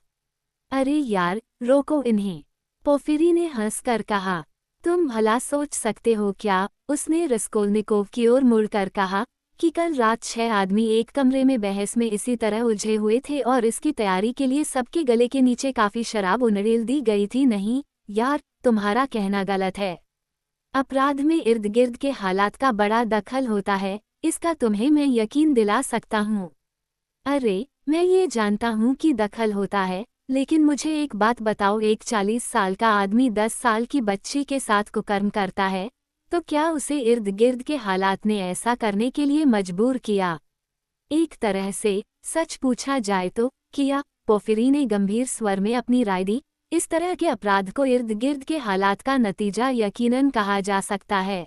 अरे यार, रोको इन्हें, पोफिरी ने हंसकर कहा। तुम भला सोच सकते हो क्या, उसने रस्कोल्निकोव की ओर मुड़कर कहा, कि कल रात 6 आदमी एक कमरे में बहस में इसी तरह उलझे हुए थे और इसकी तैयारी के लिए सबके गले के नीचे काफी शराब उंडेल दी गई थी। नहीं यार, तुम्हारा कहना गलत है। अपराध में इर्द गिर्द के हालात का बड़ा दखल होता है, इसका तुम्हें मैं यकीन दिला सकता हूँ। अरे, मैं ये जानता हूँ कि दखल होता है, लेकिन मुझे एक बात बताओ, एक 40 साल का आदमी 10 साल की बच्ची के साथ कुकर्म करता है, तो क्या उसे इर्द गिर्द के हालात ने ऐसा करने के लिए मजबूर किया? एक तरह से सच पूछा जाए तो किया, पोफिरी ने गंभीर स्वर में अपनी राय दी। इस तरह के अपराध को इर्द गिर्द के हालात का नतीजा यकीनन कहा जा सकता है।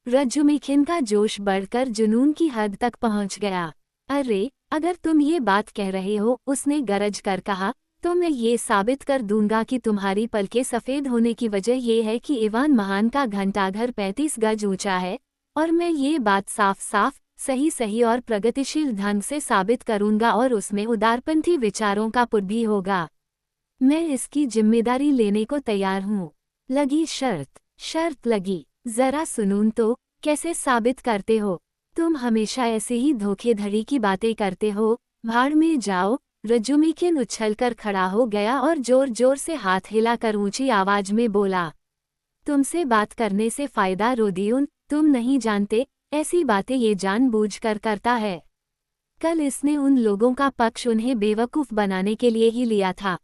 रजुमिखिन का जोश बढ़कर जुनून की हद तक पहुंच गया। अरे, अगर तुम ये बात कह रहे हो, उसने गरज कर कहा, तो मैं ये साबित कर दूंगा कि तुम्हारी पलकें सफ़ेद होने की वजह ये है कि इवान महान का घंटाघर 35 गज ऊंचा है, और मैं ये बात साफ साफ, सही सही और प्रगतिशील ढंग से साबित करूंगा और उसमें उदारपंथी विचारों का पुट भी होगा। मैं इसकी जिम्मेदारी लेने को तैयार हूँ। लगी शर्त लगी। जरा सुनूं तो, कैसे साबित करते हो? तुम हमेशा ऐसे ही धोखेधड़ी की बातें करते हो। भाड़ में जाओ। रजुमिखिन उछलकर खड़ा हो गया और जोर जोर से हाथ हिलाकर ऊंची आवाज में बोला, तुमसे बात करने से फायदा रोदियुन, तुम नहीं जानते, ऐसी बातें ये जानबूझकर करता है। कल इसने उन लोगों का पक्ष उन्हें बेवकूफ़ बनाने के लिए ही लिया था।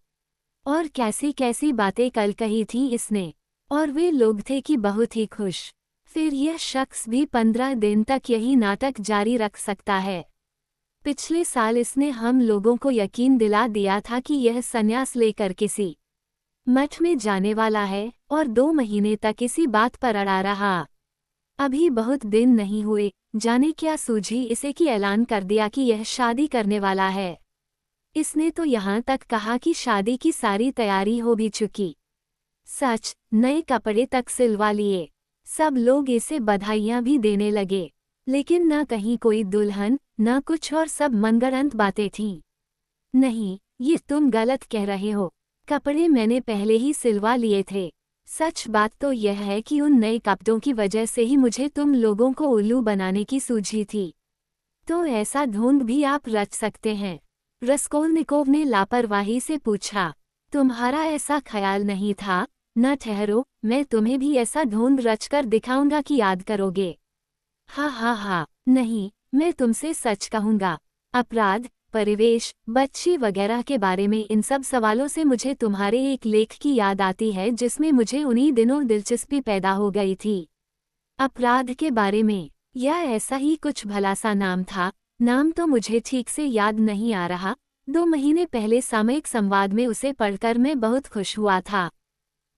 और कैसी कैसी बातें कल कही थी इसने, और वे लोग थे कि बहुत ही खुश। फिर यह शख्स भी 15 दिन तक यही नाटक जारी रख सकता है। पिछले साल इसने हम लोगों को यकीन दिला दिया था कि यह संन्यास लेकर किसी मठ में जाने वाला है, और 2 महीने तक इसी बात पर अड़ा रहा। अभी बहुत दिन नहीं हुए, जाने क्या सूझी इसे कि ऐलान कर दिया कि यह शादी करने वाला है। इसने तो यहाँ तक कहा कि शादी की सारी तैयारी हो भी चुकी। सच, नए कपड़े तक सिलवा लिए। सब लोग इसे बधाइयां भी देने लगे, लेकिन न कहीं कोई दुल्हन, न कुछ, और सब मनगढ़ंत बातें थीं। नहीं, ये तुम गलत कह रहे हो। कपड़े मैंने पहले ही सिलवा लिए थे। सच बात तो यह है कि उन नए कपड़ों की वजह से ही मुझे तुम लोगों को उल्लू बनाने की सूझी थी। तो ऐसा ढोंग भी आप रच सकते हैं? रस्कोल्निकोव ने लापरवाही से पूछा। तुम्हारा ऐसा ख्याल नहीं था? न ठहरो, मैं तुम्हें भी ऐसा ढोंग रचकर दिखाऊंगा कि याद करोगे। हाँ हाँ हाँ, नहीं, मैं तुमसे सच कहूँगा। अपराध, परिवेश, बच्ची वगैरह के बारे में इन सब सवालों से मुझे तुम्हारे एक लेख की याद आती है जिसमें मुझे उन्हीं दिनों दिलचस्पी पैदा हो गई थी। अपराध के बारे में, या ऐसा ही कुछ भला सा नाम था। नाम तो मुझे ठीक से याद नहीं आ रहा। 2 महीने पहले सामयिक संवाद में उसे पढ़कर मैं बहुत खुश हुआ था।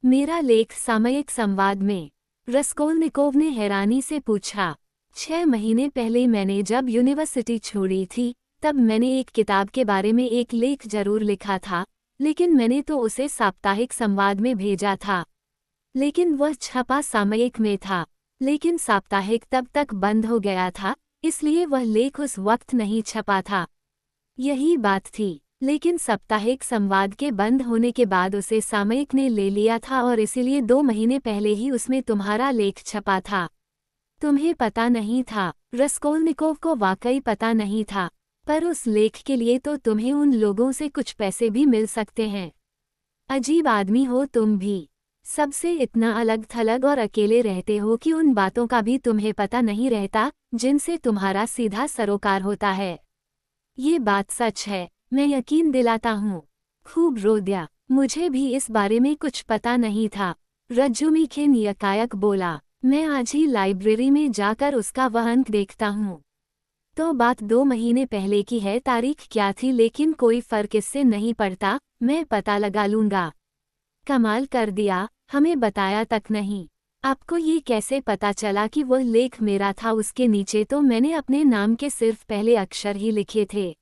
मेरा लेख सामयिक संवाद में? रस्कोल्निकोव ने हैरानी से पूछा। 6 महीने पहले मैंने जब यूनिवर्सिटी छोड़ी थी, तब मैंने एक किताब के बारे में एक लेख जरूर लिखा था, लेकिन मैंने तो उसे साप्ताहिक संवाद में भेजा था। लेकिन वह छपा सामयिक में था, लेकिन साप्ताहिक तब तक बंद हो गया था, इसलिए वह लेख उस वक्त नहीं छपा था। यही बात थी, लेकिन साप्ताहिक संवाद के बंद होने के बाद उसे सामयिक ने ले लिया था और इसीलिए 2 महीने पहले ही उसमें तुम्हारा लेख छपा था। तुम्हें पता नहीं था? रस्कोल्निकोव को वाकई पता नहीं था, पर उस लेख के लिए तो तुम्हें उन लोगों से कुछ पैसे भी मिल सकते हैं। अजीब आदमी हो तुम भी। सबसे इतना अलग थलग और अकेले रहते हो कि उन बातों का भी तुम्हें पता नहीं रहता जिनसे तुम्हारा सीधा सरोकार होता है। ये बात सच है, मैं यकीन दिलाता हूँ। खूब रो दिया। मुझे भी इस बारे में कुछ पता नहीं था। रज्जुमिखिन यकायक बोला। मैं आज ही लाइब्रेरी में जाकर उसका वह अंक देखता हूँ। तो बात 2 महीने पहले की है। तारीख क्या थी? लेकिन कोई फर्क इससे नहीं पड़ता, मैं पता लगा लूंगा। कमाल कर दिया, हमें बताया तक नहीं। आपको ये कैसे पता चला कि वह लेख मेरा था? उसके नीचे तो मैंने अपने नाम के सिर्फ पहले अक्षर ही लिखे थे।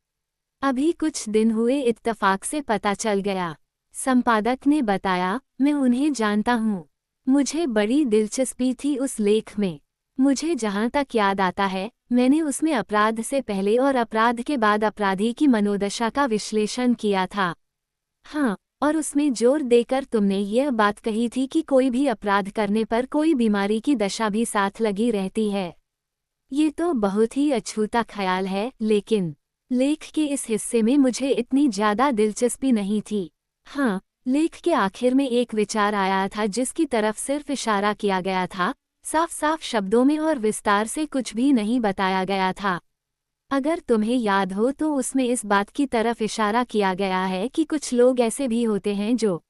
अभी कुछ दिन हुए इत्तफाक से पता चल गया। संपादक ने बताया। मैं उन्हें जानता हूँ। मुझे बड़ी दिलचस्पी थी उस लेख में। मुझे जहाँ तक याद आता है, मैंने उसमें अपराध से पहले और अपराध के बाद अपराधी की मनोदशा का विश्लेषण किया था। हाँ, और उसमें जोर देकर तुमने यह बात कही थी कि कोई भी अपराध करने पर कोई बीमारी की दशा भी साथ लगी रहती है। ये तो बहुत ही अछूता ख्याल है, लेकिन लेख के इस हिस्से में मुझे इतनी ज़्यादा दिलचस्पी नहीं थी। हाँ, लेख के आखिर में एक विचार आया था जिसकी तरफ सिर्फ इशारा किया गया था, साफ साफ शब्दों में और विस्तार से कुछ भी नहीं बताया गया था। अगर तुम्हें याद हो तो उसमें इस बात की तरफ इशारा किया गया है कि कुछ लोग ऐसे भी होते हैं जो,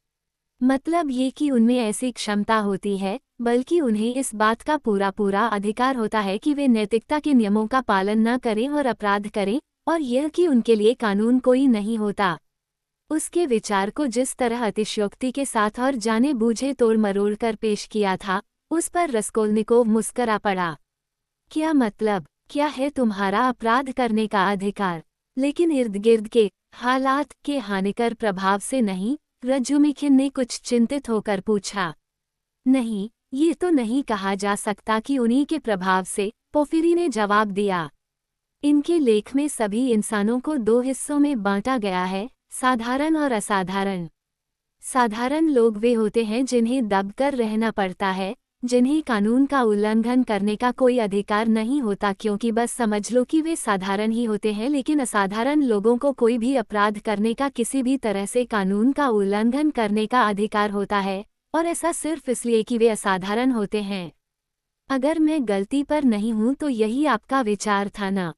मतलब ये कि उनमें ऐसी क्षमता होती है, बल्कि उन्हें इस बात का पूरा पूरा अधिकार होता है कि वे नैतिकता के नियमों का पालन न करें और अपराध करें, और यह कि उनके लिए कानून कोई नहीं होता। उसके विचार को जिस तरह अतिशयोक्ति के साथ और जाने बूझे तोड़ मरोड़ कर पेश किया था, उस पर रस्कोल्निकोव मुस्करा पड़ा। क्या मतलब? क्या है तुम्हारा अपराध करने का अधिकार, लेकिन इर्द गिर्द के हालात के हानिकर प्रभाव से नहीं? रज्जुमिखिन ने कुछ चिंतित होकर पूछा। नहीं, ये तो नहीं कहा जा सकता कि उन्हीं के प्रभाव से, पोफिरी ने जवाब दिया। इनके लेख में सभी इंसानों को 2 हिस्सों में बांटा गया है, साधारण और असाधारण। साधारण लोग वे होते हैं जिन्हें दबकर रहना पड़ता है, जिन्हें कानून का उल्लंघन करने का कोई अधिकार नहीं होता, क्योंकि बस समझ लो कि वे साधारण ही होते हैं। लेकिन असाधारण लोगों को कोई भी अपराध करने का, किसी भी तरह से कानून का उल्लंघन करने का अधिकार होता है, और ऐसा सिर्फ इसलिए कि वे असाधारण होते हैं। अगर मैं गलती पर नहीं हूं तो यही आपका विचार था ना?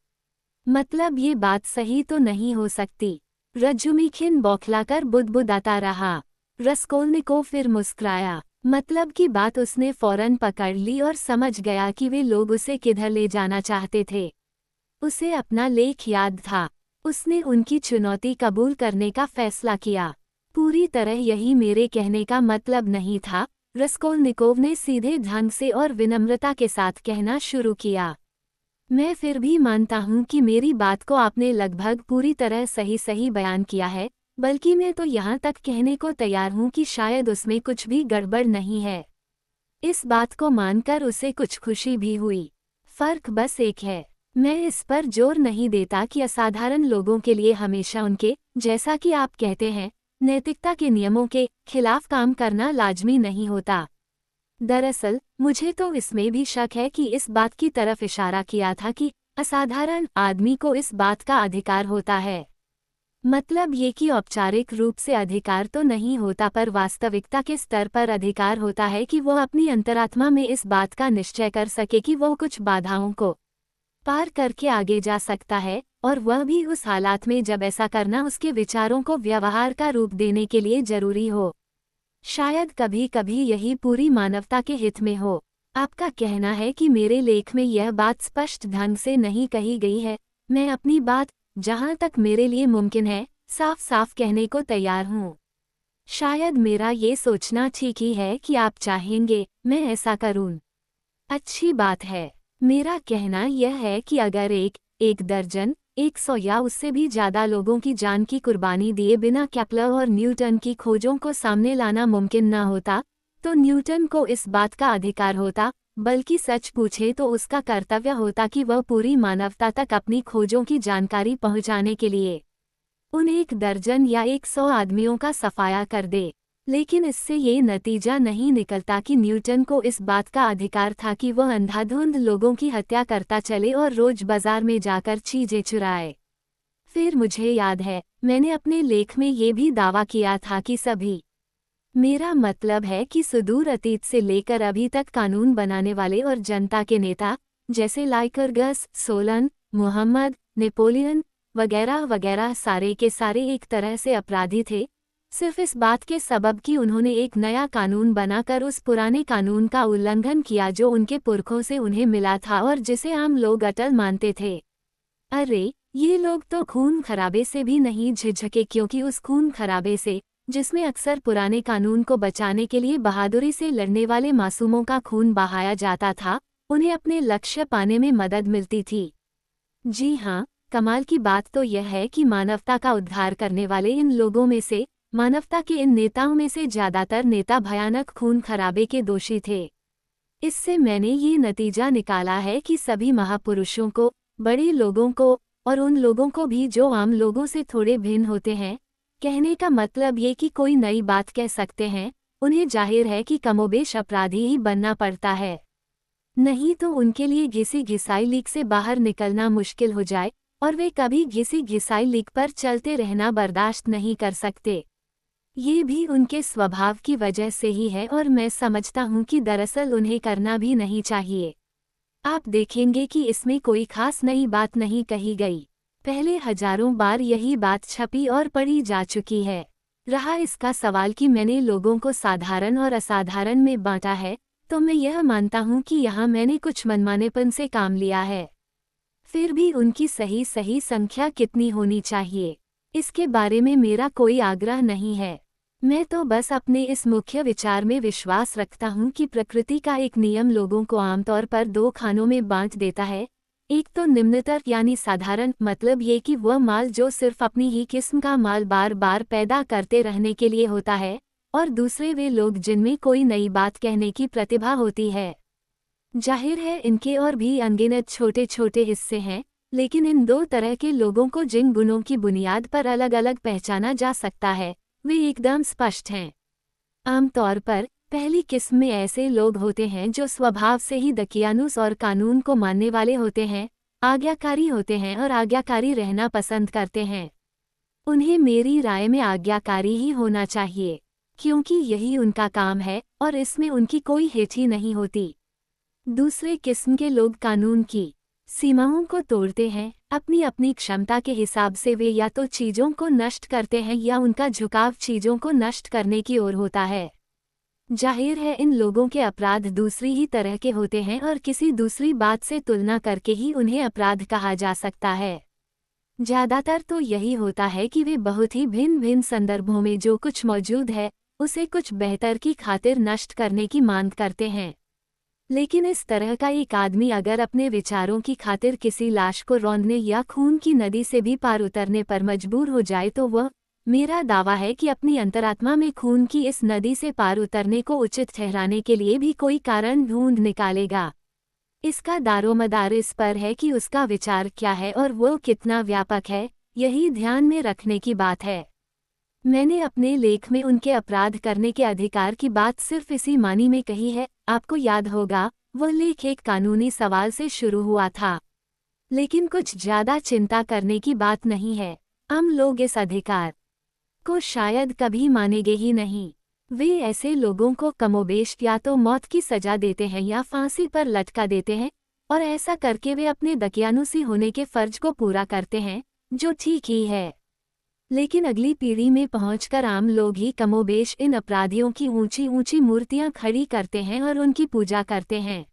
मतलब ये बात सही तो नहीं हो सकती। रज्जुमिखिन बौखलाकर बुदबुदाता रहा। रस्कोल्निकोव फिर मुस्कुराया। मतलब की बात उसने फौरन पकड़ ली और समझ गया कि वे लोग उसे किधर ले जाना चाहते थे। उसे अपना लेख याद था। उसने उनकी चुनौती कबूल करने का फैसला किया। पूरी तरह यही मेरे कहने का मतलब नहीं था, रस्कोल्निकोव ने सीधे ढंग से और विनम्रता के साथ कहना शुरू किया। मैं फिर भी मानता हूं कि मेरी बात को आपने लगभग पूरी तरह सही बयान किया है, बल्कि मैं तो यहाँ तक कहने को तैयार हूँ कि शायद उसमें कुछ भी गड़बड़ नहीं है। इस बात को मानकर उसे कुछ खुशी भी हुई। फर्क बस एक है, मैं इस पर जोर नहीं देता कि असाधारण लोगों के लिए हमेशा उनके, जैसा कि आप कहते हैं, नैतिकता के नियमों के खिलाफ काम करना लाजमी नहीं होता। दरअसल मुझे तो इसमें भी शक है कि इस बात की तरफ इशारा किया था कि असाधारण आदमी को इस बात का अधिकार होता है। मतलब ये कि औपचारिक रूप से अधिकार तो नहीं होता, पर वास्तविकता के स्तर पर अधिकार होता है कि वो अपनी अंतरात्मा में इस बात का निश्चय कर सके कि वो कुछ बाधाओं को पार करके आगे जा सकता है, और वह भी उस हालात में जब ऐसा करना उसके विचारों को व्यवहार का रूप देने के लिए जरूरी हो। शायद कभी कभी यही पूरी मानवता के हित में हो। आपका कहना है कि मेरे लेख में यह बात स्पष्ट ढंग से नहीं कही गई है। मैं अपनी बात, जहाँ तक मेरे लिए मुमकिन है, साफ साफ कहने को तैयार हूँ। शायद मेरा ये सोचना ठीक ही है कि आप चाहेंगे मैं ऐसा करूँ। अच्छी बात है। मेरा कहना यह है कि अगर एक दर्जन, 100 या उससे भी ज़्यादा लोगों की जान की कुर्बानी दिए बिना केपलर और न्यूटन की खोजों को सामने लाना मुमकिन न होता, तो न्यूटन को इस बात का अधिकार होता, बल्कि सच पूछे तो उसका कर्तव्य होता कि वह पूरी मानवता तक अपनी खोजों की जानकारी पहुंचाने के लिए उन 1 दर्जन या 100 आदमियों का सफाया कर दे। लेकिन इससे ये नतीजा नहीं निकलता कि न्यूटन को इस बात का अधिकार था कि वह अंधाधुंध लोगों की हत्या करता चले और रोज बाजार में जाकर चीजें चुराए। फिर मुझे याद है, मैंने अपने लेख में ये भी दावा किया था कि सभी, मेरा मतलब है कि सुदूर अतीत से लेकर अभी तक कानून बनाने वाले और जनता के नेता, जैसे लाइकर्गस, सोलन, मुहम्मद, नेपोलियन वगैरह वगैरह, सारे के सारे एक तरह से अपराधी थे, सिर्फ इस बात के सबब कि उन्होंने एक नया कानून बनाकर उस पुराने कानून का उल्लंघन किया जो उनके पुरखों से उन्हें मिला था और जिसे आम लोग अटल मानते थे। अरे, ये लोग तो खून खराबे से भी नहीं झिझके, क्योंकि उस खून खराबे से, जिसमें अक्सर पुराने कानून को बचाने के लिए बहादुरी से लड़ने वाले मासूमों का खून बहाया जाता था, उन्हें अपने लक्ष्य पाने में मदद मिलती थी। जी हाँ, कमाल की बात तो यह है कि मानवता का उद्धार करने वाले इन लोगों में से, मानवता के इन नेताओं में से ज्यादातर नेता भयानक खून खराबे के दोषी थे। इससे मैंने ये नतीजा निकाला है कि सभी महापुरुषों को, बड़े लोगों को, और उन लोगों को भी जो आम लोगों से थोड़े भिन्न होते हैं, कहने का मतलब ये कि कोई नई बात कह सकते हैं, उन्हें जाहिर है कि कमोबेश अपराधी ही बनना पड़ता है। नहीं तो उनके लिए घिसी घिसाई लीक से बाहर निकलना मुश्किल हो जाए, और वे कभी घिसी घिसाई लीक पर चलते रहना बर्दाश्त नहीं कर सकते। ये भी उनके स्वभाव की वजह से ही है, और मैं समझता हूँ कि दरअसल उन्हें करना भी नहीं चाहिए। आप देखेंगे कि इसमें कोई खास नई बात नहीं कही गई। पहले हजारों बार यही बात छपी और पढ़ी जा चुकी है। रहा इसका सवाल कि मैंने लोगों को साधारण और असाधारण में बांटा है, तो मैं यह मानता हूँ कि यहाँ मैंने कुछ मनमानेपन से काम लिया है। फिर भी उनकी सही संख्या कितनी होनी चाहिए, इसके बारे में मेरा कोई आग्रह नहीं है। मैं तो बस अपने इस मुख्य विचार में विश्वास रखता हूँ कि प्रकृति का एक नियम लोगों को आमतौर पर 2 खानों में बांट देता है। एक तो निम्नतर यानी साधारण, मतलब ये कि वह माल जो सिर्फ अपनी ही किस्म का माल बार बार पैदा करते रहने के लिए होता है, और दूसरे वे लोग जिनमें कोई नई बात कहने की प्रतिभा होती है। जाहिर है इनके और भी अनगिनत छोटे छोटे हिस्से हैं, लेकिन इन 2 तरह के लोगों को जिन गुणों की बुनियाद पर अलग अलग पहचाना जा सकता है, वे एकदम स्पष्ट हैं। आमतौर पर पहली किस्म में ऐसे लोग होते हैं जो स्वभाव से ही दकियानुस और कानून को मानने वाले होते हैं, आज्ञाकारी होते हैं और आज्ञाकारी रहना पसंद करते हैं। उन्हें मेरी राय में आज्ञाकारी ही होना चाहिए, क्योंकि यही उनका काम है और इसमें उनकी कोई हिच ही नहीं होती। दूसरे किस्म के लोग कानून की सीमाओं को तोड़ते हैं। अपनी अपनी क्षमता के हिसाब से वे या तो चीज़ों को नष्ट करते हैं या उनका झुकाव चीज़ों को नष्ट करने की ओर होता है। जाहिर है इन लोगों के अपराध दूसरी ही तरह के होते हैं और किसी दूसरी बात से तुलना करके ही उन्हें अपराध कहा जा सकता है। ज़्यादातर तो यही होता है कि वे बहुत ही भिन्न भिन्न संदर्भों में जो कुछ मौजूद है उसे कुछ बेहतर की खातिर नष्ट करने की मांग करते हैं। लेकिन इस तरह का एक आदमी अगर अपने विचारों की खातिर किसी लाश को रौंदने या खून की नदी से भी पार उतरने पर मजबूर हो जाए तो वह मेरा दावा है कि अपनी अंतरात्मा में खून की इस नदी से पार उतरने को उचित ठहराने के लिए भी कोई कारण ढूंढ निकालेगा। इसका दारोमदार इस पर है कि उसका विचार क्या है और वो कितना व्यापक है, यही ध्यान में रखने की बात है। मैंने अपने लेख में उनके अपराध करने के अधिकार की बात सिर्फ इसी मानी में कही है। आपको याद होगा, वह लेख एक कानूनी सवाल से शुरू हुआ था, लेकिन कुछ ज्यादा चिंता करने की बात नहीं है। हम लोग इस अधिकार को शायद कभी मानेंगे ही नहीं। वे ऐसे लोगों को कमोबेश या तो मौत की सजा देते हैं या फांसी पर लटका देते हैं, और ऐसा करके वे अपने दकियानुसी होने के फर्ज को पूरा करते हैं, जो ठीक ही है। लेकिन अगली पीढ़ी में पहुंचकर आम लोग ही कमोबेश इन अपराधियों की ऊंची ऊंची मूर्तियां खड़ी करते हैं और उनकी पूजा करते हैं।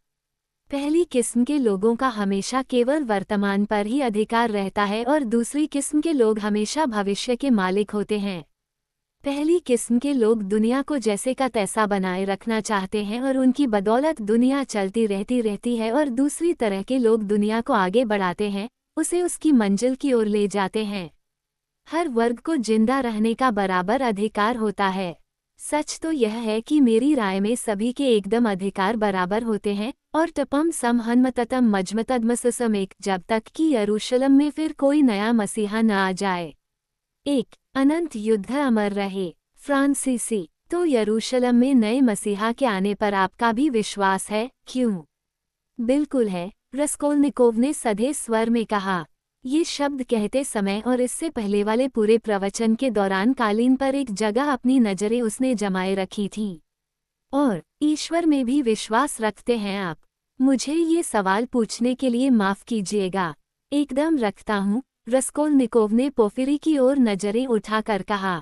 पहली किस्म के लोगों का हमेशा केवल वर्तमान पर ही अधिकार रहता है और दूसरी किस्म के लोग हमेशा भविष्य के मालिक होते हैं। पहली किस्म के लोग दुनिया को जैसे का तैसा बनाए रखना चाहते हैं और उनकी बदौलत दुनिया चलती रहती है, और दूसरी तरह के लोग दुनिया को आगे बढ़ाते हैं, उसे उसकी मंजिल की ओर ले जाते हैं। हर वर्ग को जिंदा रहने का बराबर अधिकार होता है। सच तो यह है कि मेरी राय में सभी के एकदम अधिकार बराबर होते हैं, और तपम समहन्मततम मजमतदमससम एक, जब तक कि यरूशलेम में फिर कोई नया मसीहा न आ जाए। एक अनंत युद्ध अमर रहे। फ्रांसीसी, तो यरूशलेम में नए मसीहा के आने पर आपका भी विश्वास है, क्यों? बिल्कुल है, रस्कोल्निकोव ने सधे स्वर में कहा। ये शब्द कहते समय और इससे पहले वाले पूरे प्रवचन के दौरान कालीन पर एक जगह अपनी नजरें उसने जमाए रखी थीं। और ईश्वर में भी विश्वास रखते हैं आप? मुझे ये सवाल पूछने के लिए माफ कीजिएगा। एकदम रखता हूँ, रस्कोल्निकोव ने पोफिरी की ओर नजरें उठाकर कहा।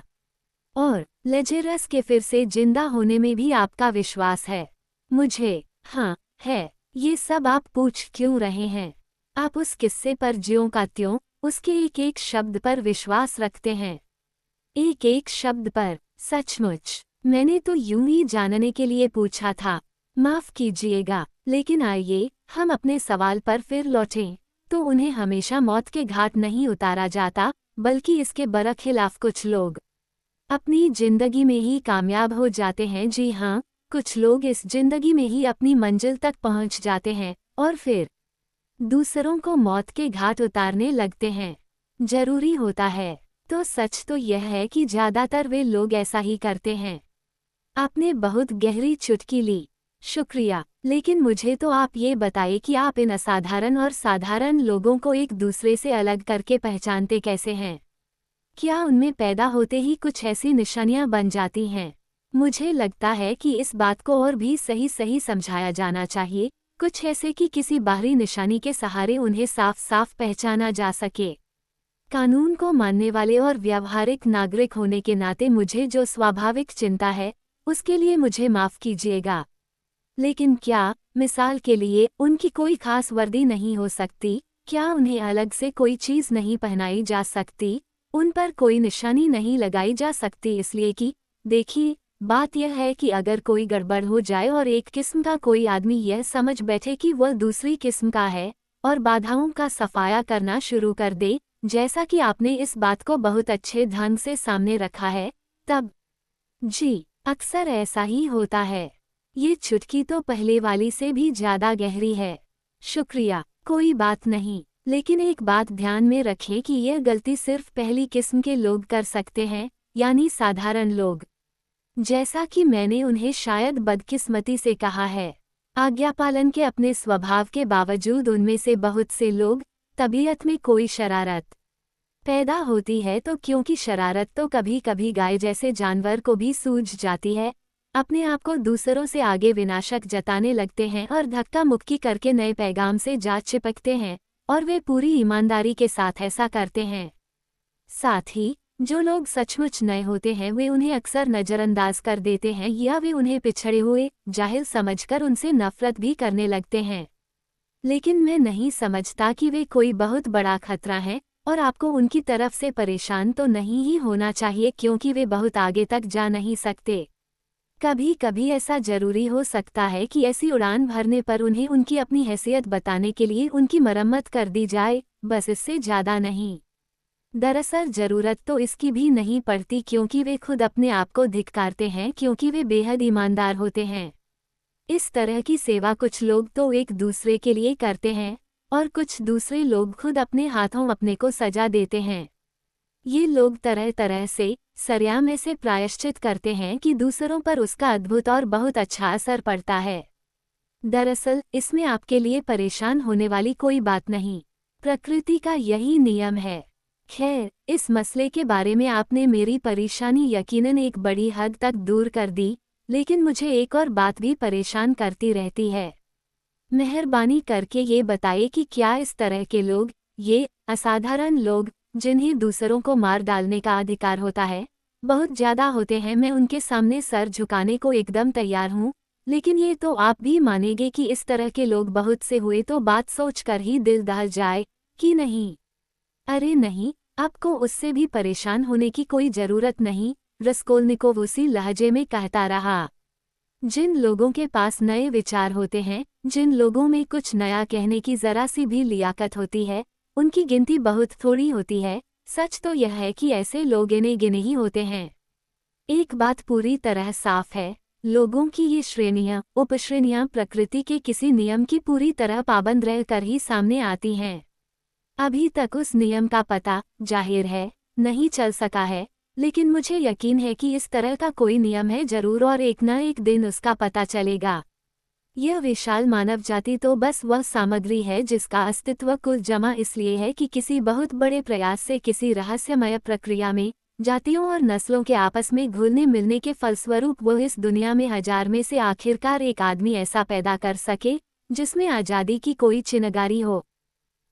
और लेजेरस के फिर से जिंदा होने में भी आपका विश्वास है? मुझे, हाँ, है। ये सब आप पूछ क्यों रहे हैं? आप उस किस्से पर ज्यों का त्यों, उसके एक एक शब्द पर विश्वास रखते हैं। एक एक शब्द पर? सचमुच? मैंने तो यूं ही जानने के लिए पूछा था। माफ कीजिएगा, लेकिन आइए हम अपने सवाल पर फिर लौटें। तो उन्हें हमेशा मौत के घाट नहीं उतारा जाता, बल्कि इसके बरखिलाफ कुछ लोग अपनी जिंदगी में ही कामयाब हो जाते हैं। जी हाँ, कुछ लोग इस जिंदगी में ही अपनी मंजिल तक पहुंच जाते हैं, और फिर दूसरों को मौत के घाट उतारने लगते हैं। जरूरी होता है? तो सच तो यह है कि ज्यादातर वे लोग ऐसा ही करते हैं। आपने बहुत गहरी चुटकी ली। शुक्रिया, लेकिन मुझे तो आप ये बताइए कि आप इन असाधारण और साधारण लोगों को एक दूसरे से अलग करके पहचानते कैसे हैं? क्या उनमें पैदा होते ही कुछ ऐसी निशानियां बन जाती हैं? मुझे लगता है कि इस बात को और भी सही समझाया जाना चाहिए, कुछ ऐसे कि किसी बाहरी निशानी के सहारे उन्हें साफ साफ पहचाना जा सके। कानून को मानने वाले और व्यावहारिक नागरिक होने के नाते मुझे जो स्वाभाविक चिंता है, उसके लिए मुझे माफ कीजिएगा। लेकिन क्या, मिसाल के लिए, उनकी कोई खास वर्दी नहीं हो सकती? क्या उन्हें अलग से कोई चीज़ नहीं पहनाई जा सकती? उन पर कोई निशानी नहीं लगाई जा सकती? इसलिए कि देखिए, बात यह है कि अगर कोई गड़बड़ हो जाए और एक किस्म का कोई आदमी यह समझ बैठे कि वह दूसरी किस्म का है, और बाधाओं का सफाया करना शुरू कर दे, जैसा कि आपने इस बात को बहुत अच्छे ढंग से सामने रखा है, तब जी, अक्सर ऐसा ही होता है। ये चुटकी तो पहले वाली से भी ज्यादा गहरी है। शुक्रिया, कोई बात नहीं, लेकिन एक बात ध्यान में रखें कि यह गलती सिर्फ पहली किस्म के लोग कर सकते हैं, यानी साधारण लोग। जैसा कि मैंने उन्हें शायद बदकिस्मती से कहा है, आज्ञापालन के अपने स्वभाव के बावजूद उनमें से बहुत से लोग, तबीयत में कोई शरारत पैदा होती है तो क्योंकि शरारत तो कभी कभी गाय जैसे जानवर को भी सूझ जाती है, अपने आप को दूसरों से आगे विनाशक जताने लगते हैं और धक्का मुक्की करके नए पैगाम से जा चिपकते हैं, और वे पूरी ईमानदारी के साथ ऐसा करते हैं। साथ ही जो लोग सचमुच नए होते हैं वे उन्हें अक्सर नज़रअंदाज कर देते हैं, या वे उन्हें पिछड़े हुए जाहिल समझकर उनसे नफरत भी करने लगते हैं। लेकिन मैं नहीं समझता कि वे कोई बहुत बड़ा खतरा हैं, और आपको उनकी तरफ से परेशान तो नहीं ही होना चाहिए, क्योंकि वे बहुत आगे तक जा नहीं सकते। कभी कभी ऐसा जरूरी हो सकता है कि ऐसी उड़ान भरने पर उन्हें उनकी अपनी हैसियत बताने के लिए उनकी मरम्मत कर दी जाए, बस इससे ज़्यादा नहीं। दरअसल जरूरत तो इसकी भी नहीं पड़ती, क्योंकि वे खुद अपने आप को धिक्कारते हैं, क्योंकि वे बेहद ईमानदार होते हैं। इस तरह की सेवा कुछ लोग तो एक दूसरे के लिए करते हैं और कुछ दूसरे लोग खुद अपने हाथों अपने को सजा देते हैं। ये लोग तरह तरह से सरेआम ऐसे प्रायश्चित करते हैं कि दूसरों पर उसका अद्भुत और बहुत अच्छा असर पड़ता है। दरअसल इसमें आपके लिए परेशान होने वाली कोई बात नहीं, प्रकृति का यही नियम है। खैर, इस मसले के बारे में आपने मेरी परेशानी यकीनन एक बड़ी हद तक दूर कर दी, लेकिन मुझे एक और बात भी परेशान करती रहती है। मेहरबानी करके ये बताइए कि क्या इस तरह के लोग, ये असाधारण लोग जिन्हें दूसरों को मार डालने का अधिकार होता है, बहुत ज़्यादा होते हैं। मैं उनके सामने सर झुकाने को एकदम तैयार हूँ, लेकिन ये तो आप भी मानेंगे कि इस तरह के लोग बहुत से हुए तो बात सोचकर ही दिल दहल जाए कि नहीं। अरे नहीं, आपको उससे भी परेशान होने की कोई ज़रूरत नहीं, रस्कोल्निकोव उसी लहजे में कहता रहा। जिन लोगों के पास नए विचार होते हैं, जिन लोगों में कुछ नया कहने की ज़रा सी भी लियाकत होती है, उनकी गिनती बहुत थोड़ी होती है। सच तो यह है कि ऐसे लोग इन्हें गिने ही होते हैं। एक बात पूरी तरह साफ है, लोगों की ये श्रेणियाँ, उपश्रेणियाँ प्रकृति के किसी नियम की पूरी तरह पाबंद रहकर ही सामने आती हैं। अभी तक उस नियम का पता, जाहिर है, नहीं चल सका है, लेकिन मुझे यकीन है कि इस तरह का कोई नियम है जरूर और एक न एक दिन उसका पता चलेगा। यह विशाल मानव जाति तो बस वह सामग्री है जिसका अस्तित्व कुल जमा इसलिए है कि किसी बहुत बड़े प्रयास से किसी रहस्यमय प्रक्रिया में जातियों और नस्लों के आपस में घुलने मिलने के फलस्वरूप वह इस दुनिया में 1000 में से आखिरकार एक आदमी ऐसा पैदा कर सके जिसमें आज़ादी की कोई चिनगारी हो।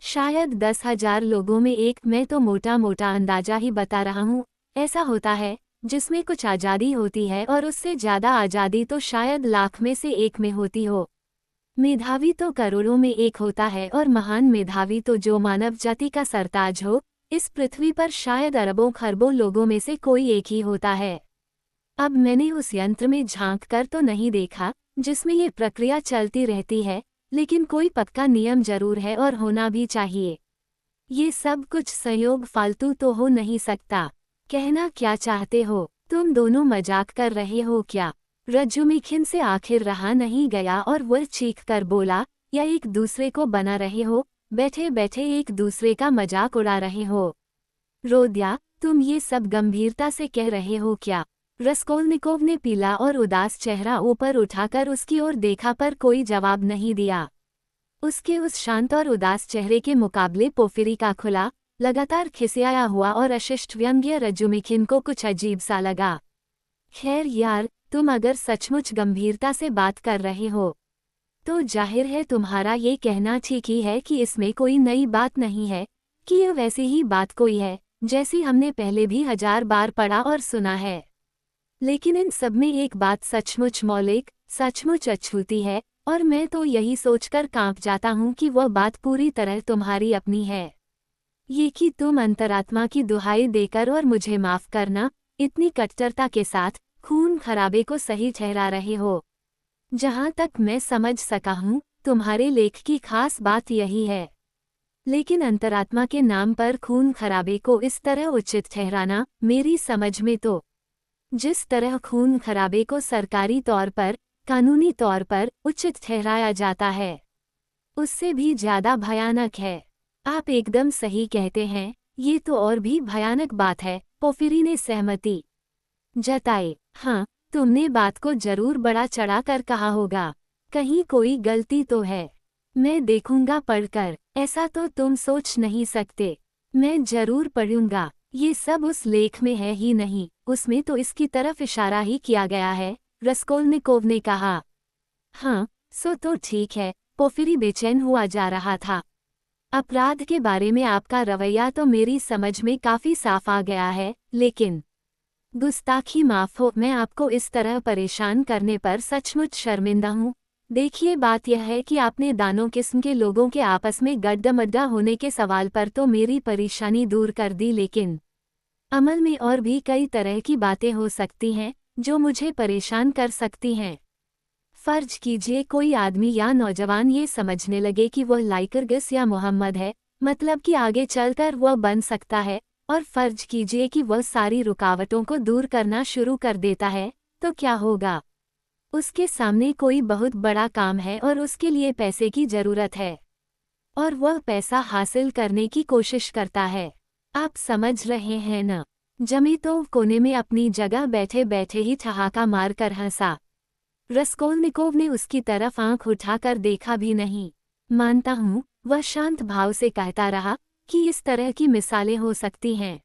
शायद 10,000 लोगों में एक, मैं तो मोटा मोटा अंदाजा ही बता रहा हूँ, ऐसा होता है जिसमें कुछ आज़ादी होती है और उससे ज़्यादा आज़ादी तो शायद लाख में से एक में होती हो। मेधावी तो करोड़ों में एक होता है और महान मेधावी तो जो मानव जाति का सरताज हो, इस पृथ्वी पर शायद अरबों खरबों लोगों में से कोई एक ही होता है। अब मैंने उस यंत्र में झांक कर तो नहीं देखा जिसमें ये प्रक्रिया चलती रहती है, लेकिन कोई पक्का नियम जरूर है और होना भी चाहिए। ये सब कुछ संयोग फालतू तो हो नहीं सकता। कहना क्या चाहते हो? तुम दोनों मजाक कर रहे हो क्या? रजुमिखिन से आखिर रहा नहीं गया और वह चीख कर बोला, या एक दूसरे को बना रहे हो, बैठे बैठे एक दूसरे का मजाक उड़ा रहे हो? रोद्या, तुम ये सब गंभीरता से कह रहे हो क्या? रस्कोल्निकोव ने पीला और उदास चेहरा ऊपर उठाकर उसकी ओर देखा पर कोई जवाब नहीं दिया। उसके उस शांत और उदास चेहरे के मुकाबले पोफिरी का खुला, लगातार खिसियाया हुआ और अशिष्ट व्यंग्य रजुमिखिन को कुछ अजीब सा लगा। खैर यार, तुम अगर सचमुच गंभीरता से बात कर रहे हो तो जाहिर है तुम्हारा ये कहना ठीक ही है कि इसमें कोई नई बात नहीं है, कि यह वैसी ही बात कोई है जैसी हमने पहले भी 1000 बार पढ़ा और सुना है। लेकिन इन सब में एक बात सचमुच मौलिक, सचमुच अछूती है, और मैं तो यही सोचकर कांप जाता हूँ कि वह बात पूरी तरह तुम्हारी अपनी है। ये कि तुम अंतरात्मा की दुहाई देकर और मुझे माफ करना, इतनी कट्टरता के साथ खून खराबे को सही ठहरा रहे हो। जहाँ तक मैं समझ सका हूँ, तुम्हारे लेख की खास बात यही है। लेकिन अंतरात्मा के नाम पर खून खराबे को इस तरह उचित ठहराना, मेरी समझ में तो जिस तरह खून खराबे को सरकारी तौर पर, कानूनी तौर पर उचित ठहराया जाता है, उससे भी ज़्यादा भयानक है। आप एकदम सही कहते हैं, ये तो और भी भयानक बात है। पोफिरी ने सहमति जताई। हाँ, तुमने बात को जरूर बड़ा चढ़ा कर कहा होगा, कहीं कोई गलती तो है। मैं देखूंगा पढ़कर, ऐसा तो तुम सोच नहीं सकते। मैं जरूर पढ़ूंगा। ये सब उस लेख में है ही नहीं, उसमें तो इसकी तरफ इशारा ही किया गया है, रस्कोल्निकोव ने कहा। हाँ, सो तो ठीक है। पोफिरी बेचैन हुआ जा रहा था। अपराध के बारे में आपका रवैया तो मेरी समझ में काफ़ी साफ आ गया है, लेकिन गुस्ताखी माफ़ हो, मैं आपको इस तरह परेशान करने पर सचमुच शर्मिंदा हूँ। देखिए, बात यह है कि आपने दानों किस्म के लोगों के आपस में गड्ढा होने के सवाल पर तो मेरी परेशानी दूर कर दी, लेकिन अमल में और भी कई तरह की बातें हो सकती हैं जो मुझे परेशान कर सकती हैं। फर्ज कीजिए कोई आदमी या नौजवान ये समझने लगे कि वह लाइकर्गिस या मोहम्मद है, मतलब कि आगे चलकर वह बन सकता है, और फर्ज कीजिए कि वह सारी रुकावटों को दूर करना शुरू कर देता है, तो क्या होगा? उसके सामने कोई बहुत बड़ा काम है और उसके लिए पैसे की जरूरत है, और वह पैसा हासिल करने की कोशिश करता है। आप समझ रहे हैं न? जमीतोव कोने में अपनी जगह बैठे बैठे ही ठहाका मारकर हंसा। रस्कोल्निकोव ने उसकी तरफ आंख उठाकर देखा भी नहीं। मानता हूँ, वह शांत भाव से कहता रहा, कि इस तरह की मिसालें हो सकती हैं।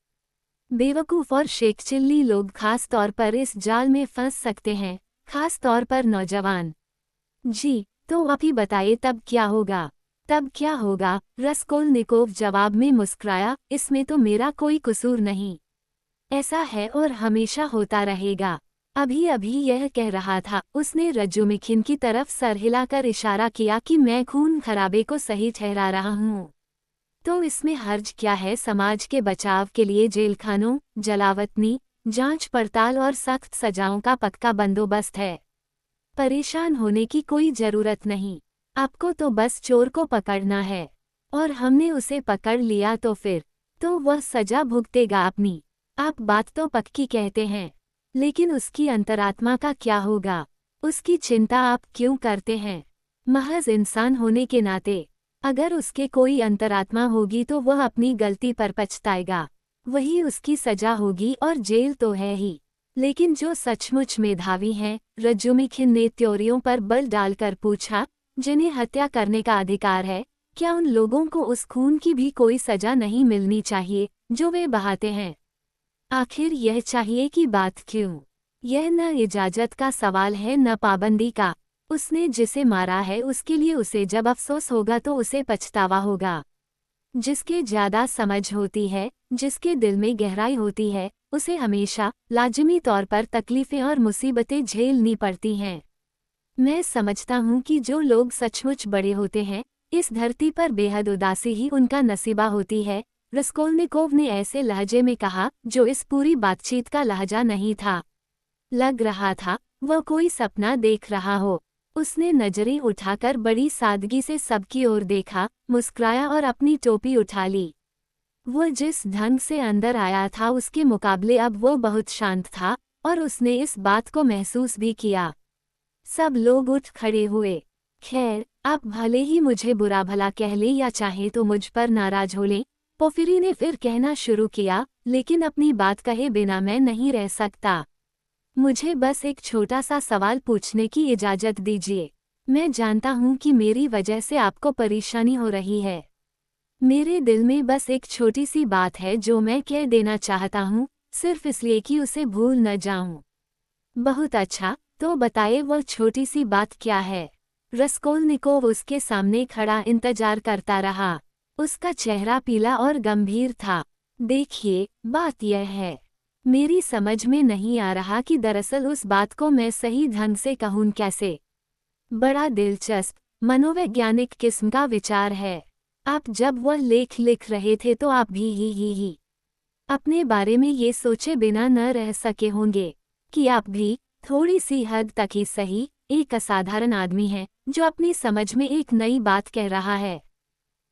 बेवकूफ़ और शेखचिल्ली लोग खास तौर पर इस जाल में फंस सकते हैं, खास तौर पर नौजवान। जी, तो अभी बताइए तब क्या होगा? तब क्या होगा? रस्कोल्निकोव जवाब में मुस्कुराया, इसमें तो मेरा कोई कसूर नहीं। ऐसा है और हमेशा होता रहेगा। अभी अभी यह कह रहा था। उसने रजुमिखिन की तरफ सर हिलाकर इशारा किया कि मैं खून खराबे को सही ठहरा रहा हूँ। तो इसमें हर्ज क्या है? समाज के बचाव के लिए जेलखानों, जलावतनी, जांच पड़ताल और सख्त सजाओं का पक्का बंदोबस्त है। परेशान होने की कोई जरूरत नहीं। आपको तो बस चोर को पकड़ना है, और हमने उसे पकड़ लिया तो फिर तो वह सजा भुगतेगा अपनी। आप बात तो पक्की कहते हैं, लेकिन उसकी अंतरात्मा का क्या होगा? उसकी चिंता आप क्यों करते हैं? महज इंसान होने के नाते अगर उसके कोई अंतरात्मा होगी तो वह अपनी गलती पर पछताएगा। वही उसकी सजा होगी और जेल तो है ही। लेकिन जो सचमुच मेधावी हैं, रजुमिखिन ने त्योरियों पर बल डालकर पूछा, जिन्हें हत्या करने का अधिकार है, क्या उन लोगों को उस खून की भी कोई सजा नहीं मिलनी चाहिए जो वे बहाते हैं? आखिर यह चाहिए कि बात क्यों? यह न इजाजत का सवाल है न पाबंदी का। उसने जिसे मारा है उसके लिए उसे जब अफसोस होगा तो उसे पछतावा होगा। जिसके ज्यादा समझ होती है, जिसके दिल में गहराई होती है, उसे हमेशा लाजिमी तौर पर तकलीफें और मुसीबतें झेलनी पड़ती हैं। मैं समझता हूँ कि जो लोग सचमुच बड़े होते हैं, इस धरती पर बेहद उदासी ही उनका नसीबा होती है। रस्कोल्निकोव ने ऐसे लहजे में कहा जो इस पूरी बातचीत का लहजा नहीं था। लग रहा था वह कोई सपना देख रहा हो। उसने नजरें उठाकर बड़ी सादगी से सबकी ओर देखा, मुस्कुराया और अपनी टोपी उठा ली। वह जिस ढंग से अंदर आया था उसके मुकाबले अब वो बहुत शांत था, और उसने इस बात को महसूस भी किया। सब लोग उठ खड़े हुए। खैर, आप भले ही मुझे बुरा भला कह लें या चाहे तो मुझ पर नाराज हो लें, पोफिरी ने फिर कहना शुरू किया, लेकिन अपनी बात कहे बिना मैं नहीं रह सकता। मुझे बस एक छोटा सा सवाल पूछने की इजाज़त दीजिए। मैं जानता हूँ कि मेरी वजह से आपको परेशानी हो रही है। मेरे दिल में बस एक छोटी सी बात है जो मैं कह देना चाहता हूँ, सिर्फ इसलिए कि उसे भूल न जाऊँ। बहुत अच्छा, तो बताइए वह छोटी सी बात क्या है? रस्कोल्निकोव उसके सामने खड़ा इंतजार करता रहा। उसका चेहरा पीला और गंभीर था। देखिए, बात यह है, मेरी समझ में नहीं आ रहा कि दरअसल उस बात को मैं सही ढंग से कहूँ कैसे। बड़ा दिलचस्प, मनोवैज्ञानिक किस्म का विचार है। आप जब वह लेख लिख रहे थे तो आप भी ही अपने बारे में ये सोचे बिना न रह सके होंगे कि आप भी थोड़ी सी हद तक ही सही एक असाधारण आदमी है जो अपनी समझ में एक नई बात कह रहा है।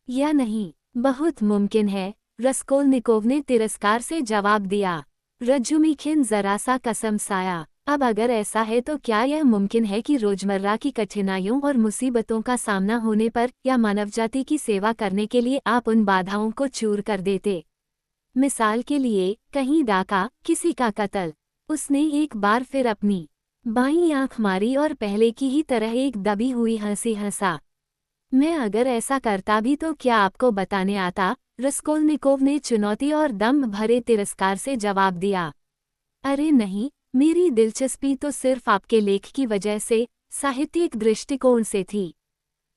या नहीं? बहुत मुमकिन है, रस्कोल्निकोव ने तिरस्कार से जवाब दिया। रजुमिखिन जरा सा कसमसाया। अब अगर ऐसा है तो क्या यह मुमकिन है कि रोजमर्रा की कठिनाइयों और मुसीबतों का सामना होने पर या मानवजाति की सेवा करने के लिए आप उन बाधाओं को चूर कर देते? मिसाल के लिए, कहीं डाका, किसी का कत्ल। उसने एक बार फिर अपनी बाईं आंख मारी और पहले की ही तरह एक दबी हुई हंसी हंसा। मैं अगर ऐसा करता भी तो क्या आपको बताने आता? रस्कोल्निकोव ने चुनौती और दम्भ भरे तिरस्कार से जवाब दिया। अरे नहीं, मेरी दिलचस्पी तो सिर्फ आपके लेख की वजह से, साहित्यिक दृष्टिकोण से थी।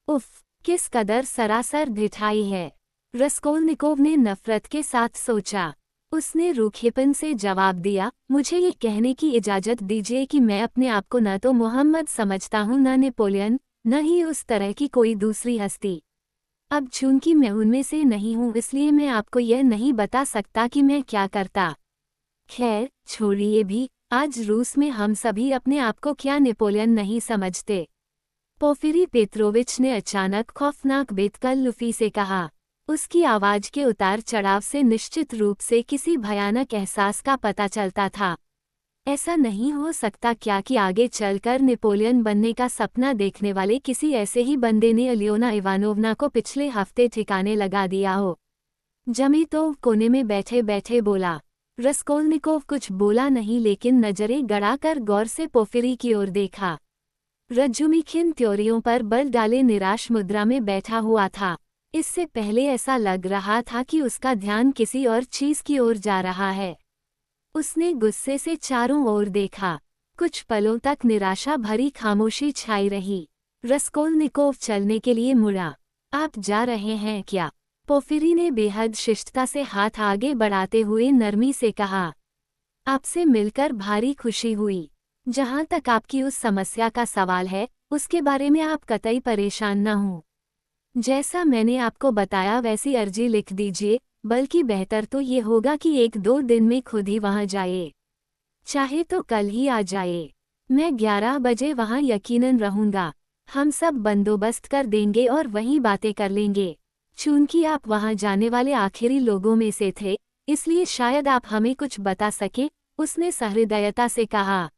उफ, किस कदर सरासर ढिठाई है। रस्कोल्निकोव ने नफरत के साथ सोचा। उसने रूखेपन से जवाब दिया, मुझे ये कहने की इजाज़त दीजिए कि मैं अपने आप को न तो मोहम्मद समझता हूँ न नेपोलियन, न ही उस तरह की कोई दूसरी हस्ती। अब चूंकि मैं उनमें से नहीं हूँ इसलिए मैं आपको यह नहीं बता सकता कि मैं क्या करता। खैर, छोड़िए भी, आज रूस में हम सभी अपने आप को क्या नेपोलियन नहीं समझते? पोफिरी पेत्रोविच ने अचानक खौफनाक बेतकल्लुफी से कहा। उसकी आवाज के उतार चढ़ाव से निश्चित रूप से किसी भयानक एहसास का पता चलता था। ऐसा नहीं हो सकता क्या कि आगे चलकर नेपोलियन बनने का सपना देखने वाले किसी ऐसे ही बंदे ने अलियोना इवानोवना को पिछले हफ्ते ठिकाने लगा दिया हो। जमीतोव कोने में बैठे बैठे बोला। रस्कोल्निकोव कुछ बोला नहीं, लेकिन नजरें गड़ाकर गौर से पोफिरी की ओर देखा। रज्जुमिखिन त्योरियों पर बल डाले निराश मुद्रा में बैठा हुआ था। इससे पहले ऐसा लग रहा था कि उसका ध्यान किसी और चीज की ओर जा रहा है। उसने गुस्से से चारों ओर देखा। कुछ पलों तक निराशा भरी खामोशी छाई रही। रस्कोल्निकोव चलने के लिए मुड़ा। आप जा रहे हैं क्या? पोफिरी ने बेहद शिष्टता से हाथ आगे बढ़ाते हुए नरमी से कहा। आपसे मिलकर भारी खुशी हुई। जहां तक आपकी उस समस्या का सवाल है, उसके बारे में आप कतई परेशान न हों। जैसा मैंने आपको बताया वैसी अर्जी लिख दीजिए, बल्कि बेहतर तो ये होगा कि 1-2 दिन में खुद ही वहां जाए। चाहे तो कल ही आ जाए। मैं 11 बजे वहां यकीनन रहूंगा। हम सब बंदोबस्त कर देंगे और वहीं बातें कर लेंगे। चूंकि आप वहां जाने वाले आखिरी लोगों में से थे, इसलिए शायद आप हमें कुछ बता सकें, उसने सहृदयता से कहा।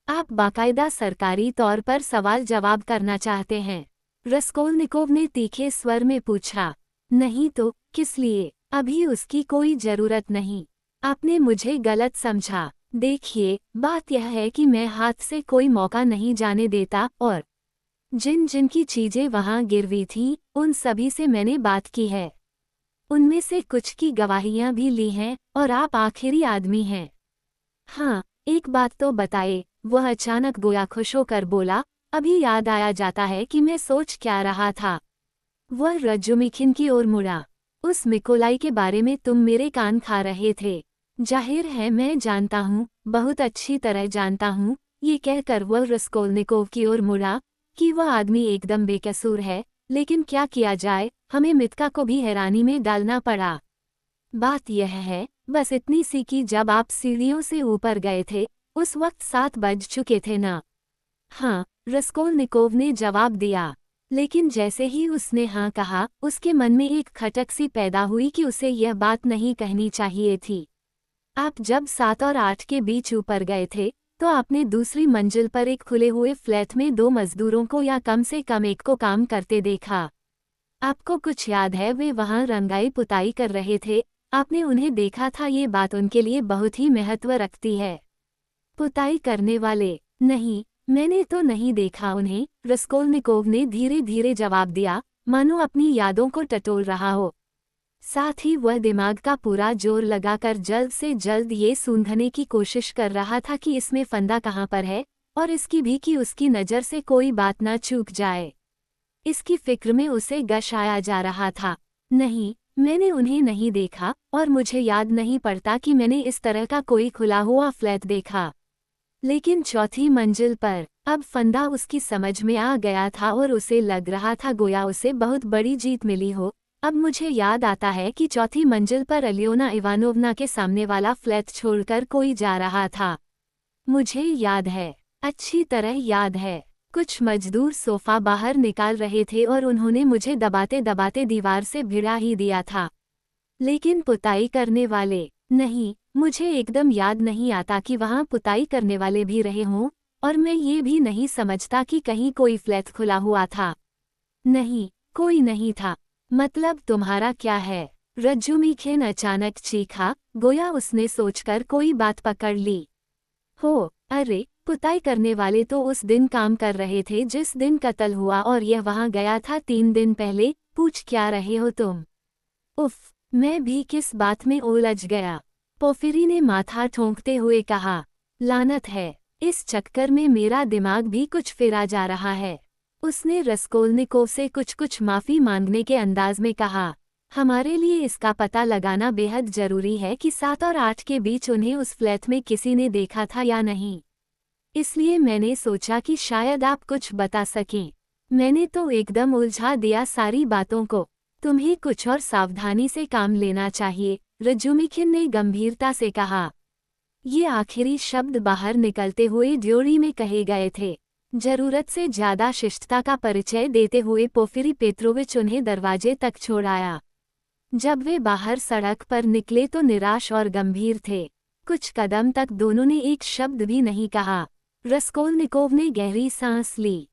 आप बाकायदा सरकारी तौर पर सवाल जवाब करना चाहते हैं? रस्कोल्निकोव ने तीखे स्वर में पूछा। नहीं तो किस लिए? अभी उसकी कोई जरूरत नहीं। आपने मुझे गलत समझा। देखिए, बात यह है कि मैं हाथ से कोई मौका नहीं जाने देता, और जिन जिन की चीजें वहां गिरवी थीं, उन सभी से मैंने बात की है। उनमें से कुछ की गवाहियां भी ली हैं, और आप आखिरी आदमी हैं। हाँ, एक बात तो बताए, वह अचानक गोया खुश होकर बोला। अभी याद आया जाता है कि मैं सोच क्या रहा था। वह रज्जुमिखिन की ओर मुड़ा। उस मिकोलाई के बारे में तुम मेरे कान खा रहे थे। जाहिर है मैं जानता हूँ, बहुत अच्छी तरह जानता हूँ। ये कहकर वह रस्कोल्निकोव की ओर मुड़ा कि वह आदमी एकदम बेकसूर है, लेकिन क्या किया जाए, हमें मित्का को भी हैरानी में डालना पड़ा। बात यह है, बस इतनी सी कि जब आप सीढ़ियों से ऊपर गए थे, उस वक्त 7 बज चुके थे ना? हाँ, रस्कोल्निकोव ने जवाब दिया। लेकिन जैसे ही उसने हाँ कहा, उसके मन में एक खटक सी पैदा हुई कि उसे यह बात नहीं कहनी चाहिए थी। आप जब 7 और 8 के बीच ऊपर गए थे, तो आपने दूसरी मंजिल पर एक खुले हुए फ्लैट में 2 मजदूरों को या कम से कम एक को काम करते देखा। आपको कुछ याद है? वे वहां रंगाई पुताई कर रहे थे। आपने उन्हें देखा था। ये बात उनके लिए बहुत ही महत्व रखती है। पुताई करने वाले? नहीं, मैंने तो नहीं देखा उन्हें, रस्कोल्निकोव ने धीरे धीरे जवाब दिया, मानो अपनी यादों को टटोल रहा हो। साथ ही वह दिमाग का पूरा जोर लगाकर जल्द से जल्द ये सूंघने की कोशिश कर रहा था कि इसमें फंदा कहाँ पर है, और इसकी भी कि उसकी नज़र से कोई बात ना चूक जाए। इसकी फिक्र में उसे गश आया जा रहा था। नहीं, मैंने उन्हें नहीं देखा, और मुझे याद नहीं पड़ता कि मैंने इस तरह का कोई खुला हुआ फ्लैट देखा। लेकिन चौथी मंजिल पर, अब फंदा उसकी समझ में आ गया था और उसे लग रहा था गोया उसे बहुत बड़ी जीत मिली हो। अब मुझे याद आता है कि चौथी मंजिल पर अलियोना इवानोवना के सामने वाला फ्लैट छोड़कर कोई जा रहा था। मुझे याद है, अच्छी तरह याद है। कुछ मजदूर सोफा बाहर निकाल रहे थे और उन्होंने मुझे दबाते दबाते दीवार से भिड़ा ही दिया था। लेकिन पुताई करने वाले? नहीं, मुझे एकदम याद नहीं आता कि वहां पुताई करने वाले भी रहे हों, और मैं ये भी नहीं समझता कि कहीं कोई फ्लैट खुला हुआ था। नहीं, कोई नहीं था। मतलब तुम्हारा क्या है? रज्जुमिखिन अचानक चीखा, गोया उसने सोचकर कोई बात पकड़ ली हो। अरे, पुताई करने वाले तो उस दिन काम कर रहे थे जिस दिन कत्ल हुआ, और यह वहां गया था 3 दिन पहले। पूछ क्या रहे हो तुम? उफ, मैं भी किस बात में उलझ गया। पोफिरी ने माथा ठोंकते हुए कहा। लानत है, इस चक्कर में मेरा दिमाग भी कुछ फिरा जा रहा है। उसने रस्कोल्निकोव से कुछ माफी मांगने के अंदाज में कहा। हमारे लिए इसका पता लगाना बेहद जरूरी है कि 7 और 8 के बीच उन्हें उस फ्लैट में किसी ने देखा था या नहीं। इसलिए मैंने सोचा कि शायद आप कुछ बता सकें। मैंने तो एकदम उलझा दिया सारी बातों को। तुम्हें कुछ और सावधानी से काम लेना चाहिए, रज्जुमिखिन ने गंभीरता से कहा। ये आखिरी शब्द बाहर निकलते हुए ड्योरी में कहे गए थे। जरूरत से ज्यादा शिष्टता का परिचय देते हुए पोफिरी पेत्रोविच उन्हें दरवाजे तक छोड़ आया। जब वे बाहर सड़क पर निकले तो निराश और गंभीर थे। कुछ कदम तक दोनों ने एक शब्द भी नहीं कहा। रस्कोल्निकोव ने गहरी सांस ली।